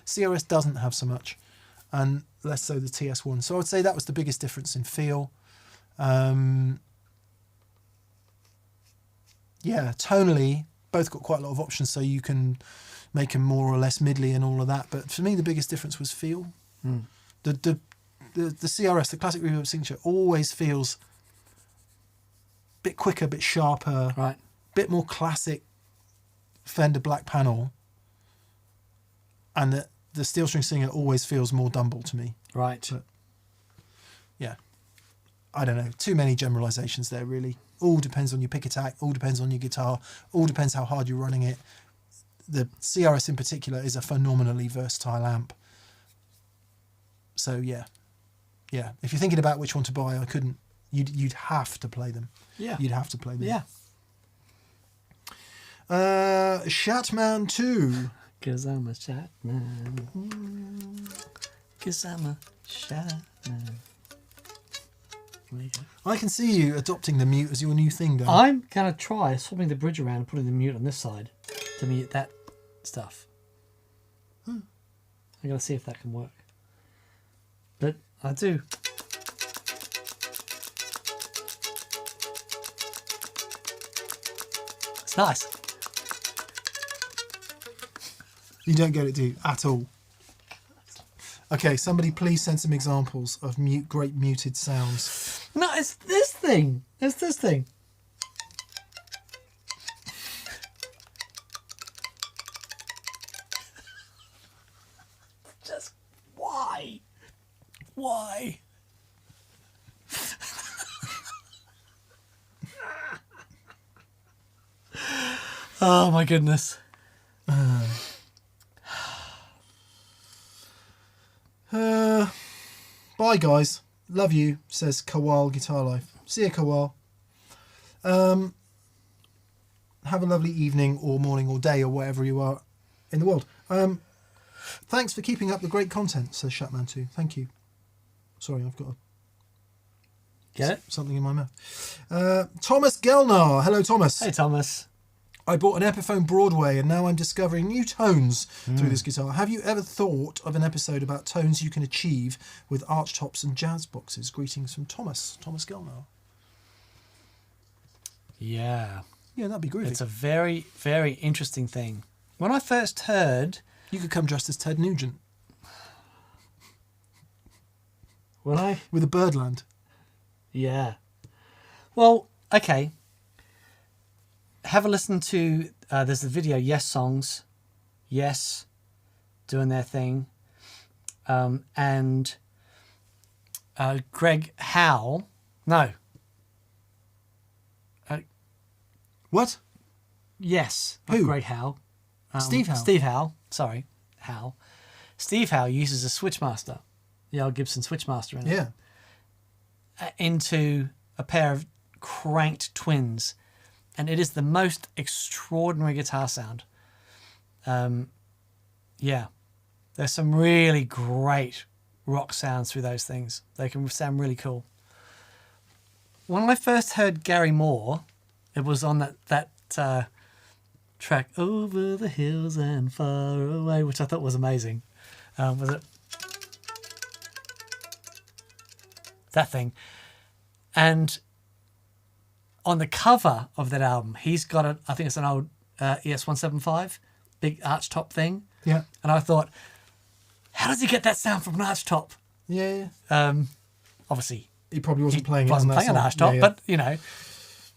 CRS doesn't have so much, and less so the TS1. So I would say that was the biggest difference in feel. Tonally, both got quite a lot of options, so you can make them more or less middly and all of that. But for me, the biggest difference was feel. The CRS, the classic reverb signature, always feels a bit quicker, a bit sharper, Right. bit more classic Fender black panel, and the steel string singer always feels more Dumble to me. Right. But, yeah, I don't know. Too many generalizations there, really. All depends on your pick attack. All depends on your guitar. All depends how hard you're running it. The CRS in particular is a phenomenally versatile amp. So yeah. If you're thinking about which one to buy, I couldn't. You'd have to play them. Yeah. You'd have to play them. Yeah. Shatman 2. 'Cause I'm a shat man. 'Cause I'm a shat man. There you go. I can see you adopting the mute as your new thing, Dan. I'm going to try swapping the bridge around and putting the mute on this side to mute that stuff. I'm going to see if that can work. But I do. It's nice. You don't get it, do you? At all. Okay, somebody please send some examples of great muted sounds. No, it's this thing. It's this thing. Just why? Why? Oh my goodness. Bye, guys. Love you, says Kawal Guitar Life. See you, Kawal. Have a lovely evening or morning or day or wherever you are in the world. Thanks for keeping up the great content, says Shatman2. Thank you. Sorry, I've got Get it? something in my mouth. Thomas Gelnar. Hello, Thomas. Hey, Thomas. I bought an Epiphone Broadway and now I'm discovering new tones through this guitar. Have you ever thought of an episode about tones you can achieve with arch tops and jazz boxes? Greetings from Thomas Gelnar. Yeah. Yeah, that'd be groovy. It's a very, very interesting thing. When I first heard... You could come dressed as Ted Nugent. When I... With a Birdland. Yeah. Well, okay. Have a listen to... there's the video, Yes Songs. Yes. Doing their thing. And Greg Howe... No. What? Yes. Who? Greg Howe. Steve Howe. Steve Howe. Sorry. Howe. Steve Howe uses a Switchmaster. The old Gibson Switchmaster in it. Yeah. Into a pair of cranked twins. And it is the most extraordinary guitar sound. Yeah. There's some really great rock sounds through those things. They can sound really cool. When I first heard Gary Moore, it was on that track, Over the Hills and Far Away, which I thought was amazing. Was it? That thing. And on the cover of that album, he's got I think it's an old ES175, big arch top thing. Yeah. And I thought, how does he get that sound from an arch top? Yeah. Obviously, He probably wasn't playing wasn't it on that playing an song. arch top, Yeah, yeah. but you know,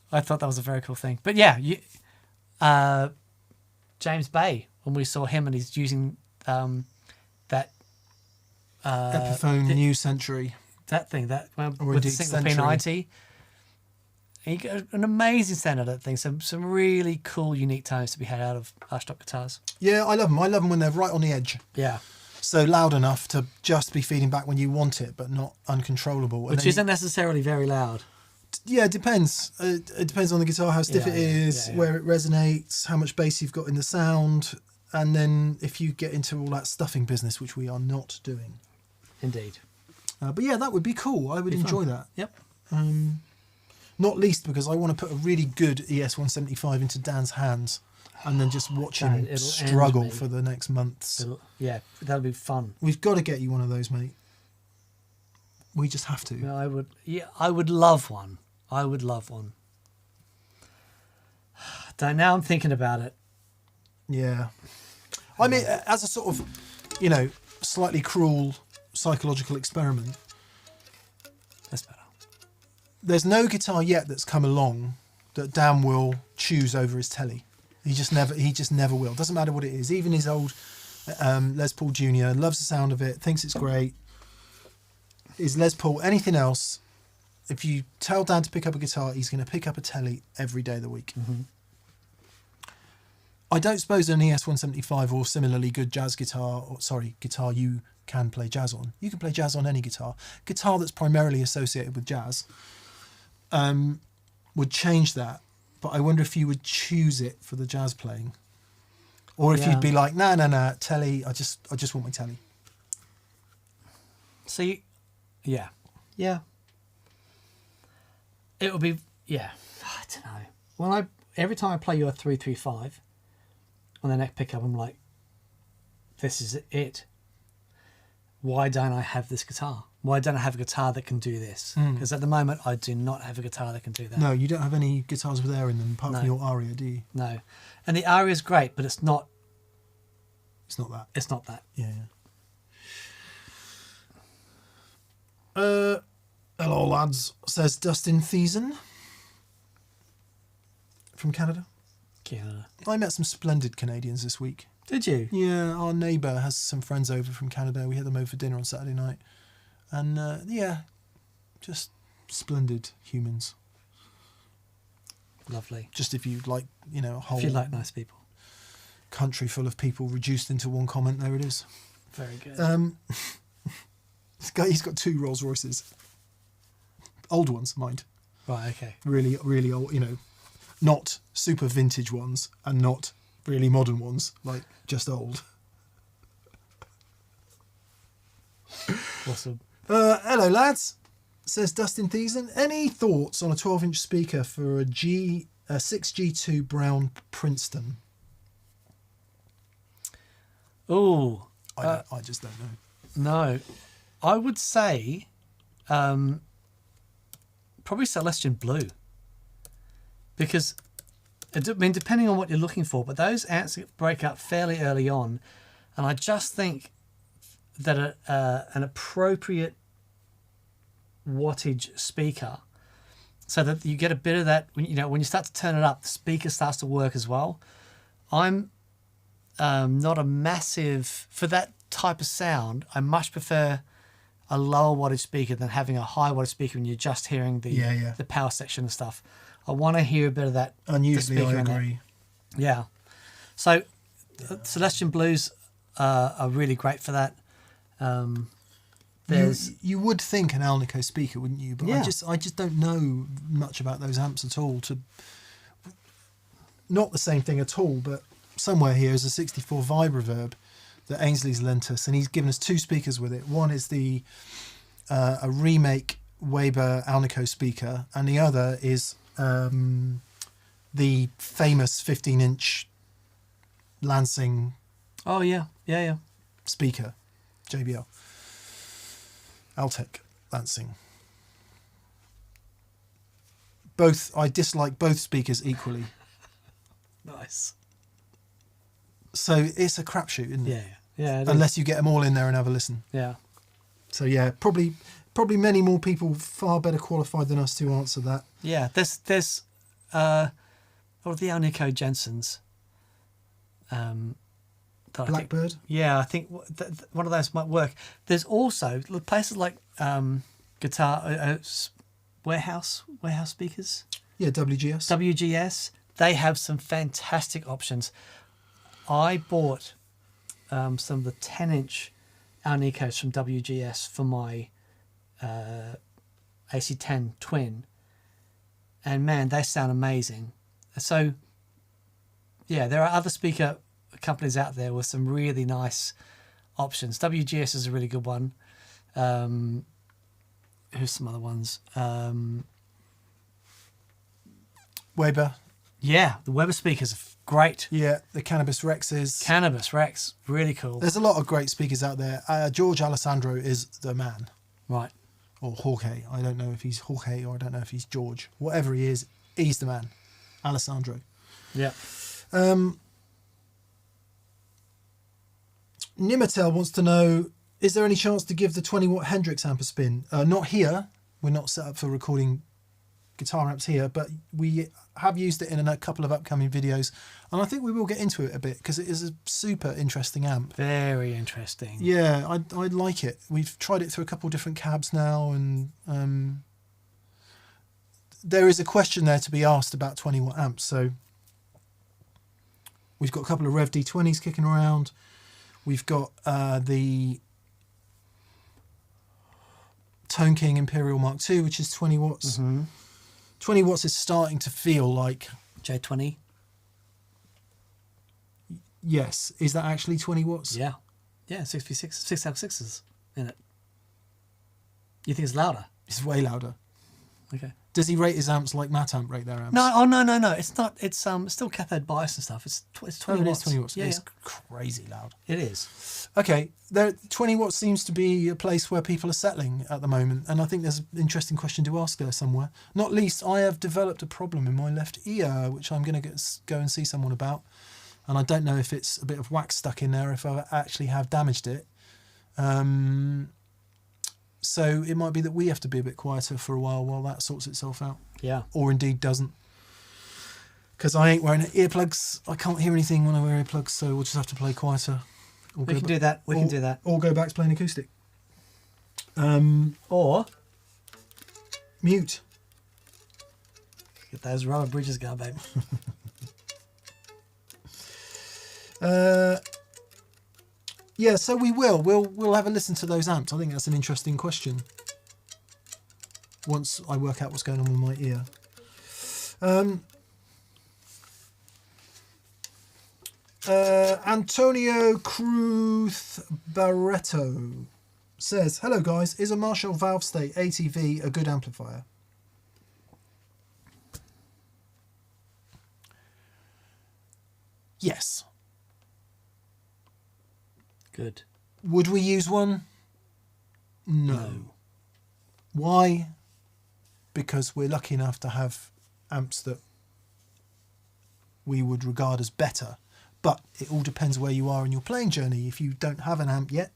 I thought that was a very cool thing. But yeah, James Bay, when we saw him and he's using that Epiphone New Century. that thing that Or with the indeed single Century. P90. He got an amazing sound out of that thing. Some really cool, unique tones to be had out of archtop guitars. Yeah, I love them. I love them when they're right on the edge. Yeah, So loud enough to just be feeding back when you want it, but not uncontrollable. And which then isn't necessarily very loud. Yeah, it depends. It depends on the guitar, how stiff Yeah, it is, yeah. where it resonates, how much bass you've got in the sound. And then if you get into all that stuffing business, which we are not doing. Indeed. But yeah, that would be cool. I would Be enjoy fun. that. Yep. Not least because I want to put a really good ES175 into Dan's hands and then just watch Don't, him it'll end struggle me. for the next months. Yeah, that'll be fun. We've got to get you one of those, mate. We just have to. Yeah, I would. Yeah, I would love one. I would love one. Now I'm thinking about it. Yeah. I mean, as a sort of, slightly cruel psychological experiment, That's better. there's no guitar yet that's come along that Dan will choose over his telly. He just never will. Doesn't matter what it is. Even his old Les Paul Jr. loves the sound of it, thinks it's great. His Les Paul, anything else, if you tell Dan to pick up a guitar, he's going to pick up a telly every day of the week. Mm-hmm. I don't suppose an ES-175 or similarly good guitar you can play jazz on. You can play jazz on any guitar. Guitar that's primarily associated with jazz would change that. But I wonder if you would choose it for the jazz playing. Or if you'd be like, nah, telly, I just want my telly. See, yeah. It would be, I don't know. Every time I play you a 335 on the neck pickup, I'm like, this is it. Why don't I have this guitar? Why don't I have a guitar that can do this? Because at the moment, I do not have a guitar that can do that. No, you don't have any guitars with air in them apart No. from your Aria, do you? No. And the Aria is great, but it's not. It's not that. It's not that. Yeah. Hello, lads, says Dustin Thiessen from Canada. Canada. I met some splendid Canadians this week. Did you? Yeah, our neighbour has some friends over from Canada. We had them over for dinner on Saturday night. And, just splendid humans. Lovely. Just if you like, a whole If you like nice people. country full of people reduced into one comment, there it is. Very good. He's got 2 Rolls Royces. Old ones, mind. Right, okay. Really, really old, not super vintage ones and not really modern ones, like just old. Awesome. Hello, lads, says Dustin Thiessen. Any thoughts on a 12-inch speaker for a 6G2 Brown Princeton? Oh. I just don't know. No. I would say probably Celestian Blue. Because, depending on what you're looking for, but those amps break up fairly early on. And I just think that an appropriate wattage speaker, so that you get a bit of that, when you start to turn it up, the speaker starts to work as well. I'm not a massive, for that type of sound, I much prefer a lower wattage speaker than having a high wattage speaker when you're just hearing the power section and stuff. I want to hear a bit of that. Unusually, I agree. Yeah. So, Celestian Blues are really great for that. You would think an Alnico speaker, wouldn't you? But Yeah. I just don't know much about those amps at all. Not the same thing at all, but somewhere here is a 64 Vibreverb that Ainsley's lent us, and he's given us 2 speakers with it. One is a remake Weber Alnico speaker, and the other is the famous 15-inch Lansing Oh, yeah. speaker, JBL. Altec Lansing. I dislike both speakers equally. Nice. So it's a crapshoot, isn't it? Yeah. Unless you get them all in there and have a listen. Yeah. So yeah, probably many more people far better qualified than us to answer that. Yeah. There's what are the Alnico Jensens? Blackbird. I think one of those might work. There's also places like guitar warehouse speakers. Yeah, WGS. WGS. They have some fantastic options. I bought some of the 10-inch Alnicos from WGS for my AC10 Twin, and man, they sound amazing. So, yeah, there are other speaker companies out there with some really nice options. WGS is a really good one. Who's some other ones? Weber. Yeah, the Weber speakers are great. Yeah, the Cannabis Rexes. Cannabis Rex, really cool. There's a lot of great speakers out there. George Alessandro is the man. Right. Or Jorge. I don't know if he's Jorge or I don't know if he's George. Whatever he is, he's the man. Alessandro. Yeah. Nimatel wants to know, is there any chance to give the 20 watt Hendrix amp a spin? Not here. We're not set up for recording guitar amps here, but we have used it in a couple of upcoming videos, and I think we will get into it a bit because it is a super interesting amp. Very interesting. Yeah, I like it. We've tried it through a couple of different cabs now, and there is a question there to be asked about 20 watt amps. So we've got a couple of Rev D20s kicking around. We've got the Tone King Imperial Mark II, which is 20 watts. Mm-hmm. 20 watts is starting to feel like... J20. Yes. Is that actually 20 watts? Yeah. Yeah, 6v6, 6L6s in it. You think it's louder? It's way louder. Okay. Does he rate his amps like Matt Amp rate their amps? No, no. It's not. It's still cathode bias and stuff. It's 20 It watts. is 20 watts. Yeah, It's crazy loud. it is. Okay, 20 watts seems to be a place where people are settling at the moment, and I think there's an interesting question to ask there somewhere. Not least, I have developed a problem in my left ear, which I'm going to go and see someone about, and I don't know if it's a bit of wax stuck in there, if I actually have damaged it. So it might be that we have to be a bit quieter for a while that sorts itself out. Yeah. Or indeed doesn't. Because I ain't wearing earplugs. I can't hear anything when I wear earplugs, so we'll just have to play quieter. We can do that. We can do that. Or go back to playing acoustic. Or Mute. get those rubber bridges going, babe. Yeah, so we will. We'll have a listen to those amps. I think that's an interesting question. Once I work out what's going on with my ear. Antonio Cruz Barreto says, hello guys, is a Marshall Valve State ATV a good amplifier? Yes. Good. Would we use one? No. Why? Because we're lucky enough to have amps that we would regard as better. But it all depends where you are in your playing journey. If you don't have an amp yet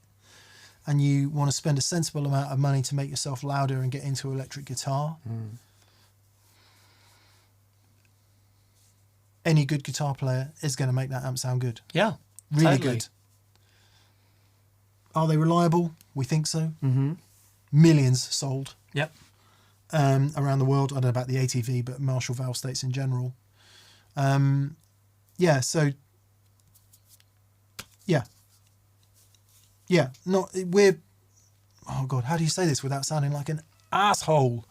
and you want to spend a sensible amount of money to make yourself louder and get into electric guitar, any good guitar player is going to make that amp sound good. Yeah. Really totally. good. Are they reliable? We think so. Mm-hmm. Millions sold. Yep. Around the world. I don't know about the ATV, but Marshall Valve States in general. Yeah, so... Yeah, we're... Oh, God, how do you say this without sounding like an asshole?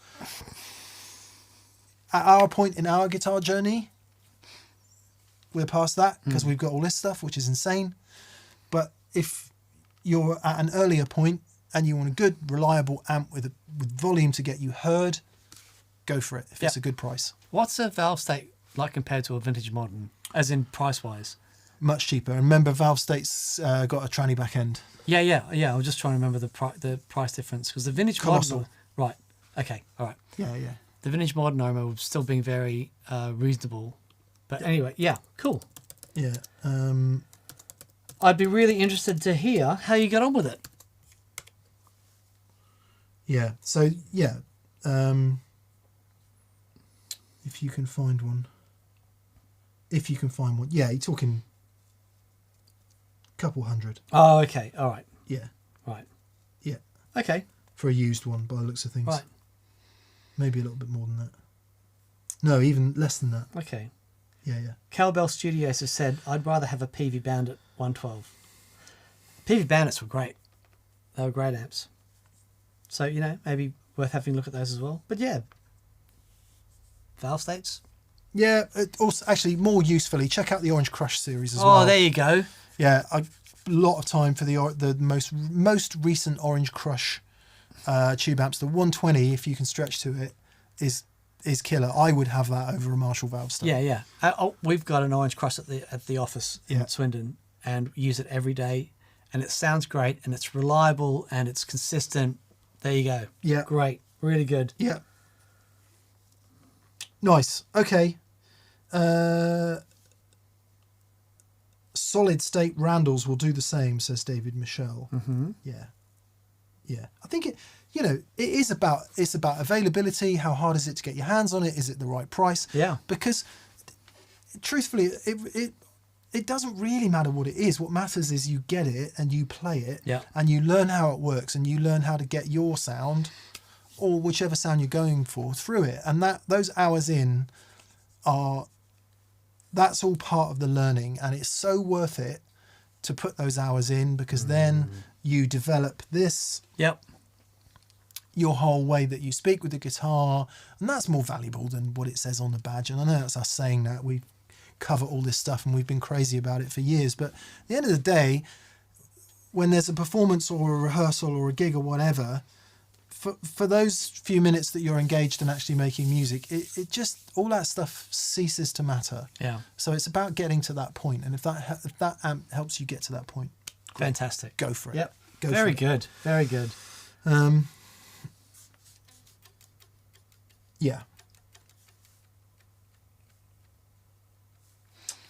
At our point in our guitar journey, we're past that because we've got all this stuff, which is insane. But if you're at an earlier point and you want a good, reliable amp with volume to get you heard, go for it if it's a good price. What's a Valve State like compared to a vintage modern, as in price-wise? Much cheaper. And remember, Valve State's got a tranny back end. Yeah. I was just trying to remember the price difference because the vintage Colossal. modern. Right. Okay. All right. Yeah. The vintage modern I remember still being very reasonable, but anyway, yeah, cool. Yeah. I'd be really interested to hear how you got on with it. Yeah. So, yeah. If you can find one. Yeah, you're talking couple hundred. Oh, okay. All right. Yeah. Right. Yeah. Okay. For a used one, by the looks of things. Right. Maybe a little bit more than that. No, even less than that. Okay. Yeah. Cowbell Studios has said, I'd rather have a PV Bandit 112. PV Bandits were great. They were great amps. So, maybe worth having a look at those as well. But yeah, Valve States. Yeah, also, actually, more usefully, check out the Orange Crush series as well. Oh, there you go. Yeah, a lot of time for the most recent Orange Crush tube amps. The 120, if you can stretch to it, is is killer. I would have that over a Marshall valve style. Yeah. We've got an orange cross at the office in Swindon, and use it every day, and it sounds great, and it's reliable, and it's consistent. There you go. Yeah. Great. Really good. Yeah. Nice. Okay. Solid state Randalls will do the same, says David Michelle. Mm-hmm. Yeah. I think it is about availability. How hard is it to get your hands on it? Is it the right price? Yeah. Because truthfully, it doesn't really matter what it is. What matters is you get it and you play it, and you learn how it works, and you learn how to get your sound, or whichever sound you're going for, through it. And those hours in that's all part of the learning, and it's so worth it to put those hours in, because then you develop this. Yep. Your whole way that you speak with the guitar, and that's more valuable than what it says on the badge. And I know that's us saying that. We cover all this stuff and we've been crazy about it for years, but at the end of the day, when there's a performance or a rehearsal or a gig or whatever, for those few minutes that you're engaged in actually making music, it just, all that stuff ceases to matter. Yeah. So it's about getting to that point, and if that amp helps you get to that point, great. Fantastic. Go for it. Yep. Go Very for it. good. Very good. Yeah.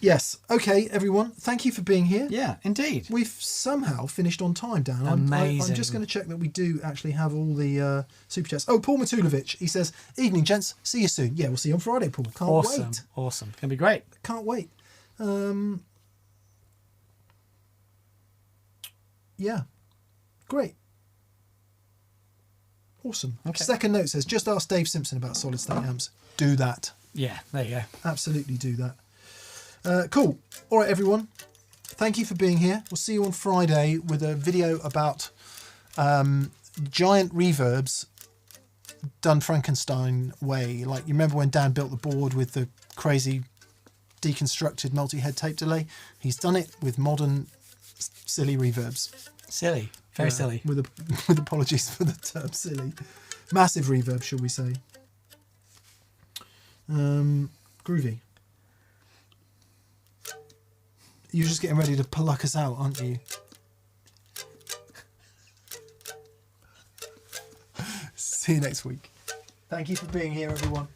Yes. Okay, everyone. Thank you for being here. Yeah, indeed. We've somehow finished on time, Dan. Amazing. I'm just going to check that we do actually have all the super chats. Oh, Paul Matulovic. He says, "Evening, gents. See you soon." Yeah, we'll see you on Friday, Paul. Can't wait. Awesome. It's going to be great. Can't wait. Yeah. Great. Awesome. Okay. Second note says, just ask Dave Simpson about solid state amps. Do that. Yeah, there you go. Absolutely do that. Cool. All right, everyone. Thank you for being here. We'll see you on Friday with a video about giant reverbs done Frankenstein way. Like, you remember when Dan built the board with the crazy deconstructed multi-head tape delay? He's done it with modern silly reverbs. Silly. Very silly. With apologies for the term silly. Massive reverb, shall we say. Groovy. You're just getting ready to pluck us out, aren't you? See you next week. Thank you for being here, everyone.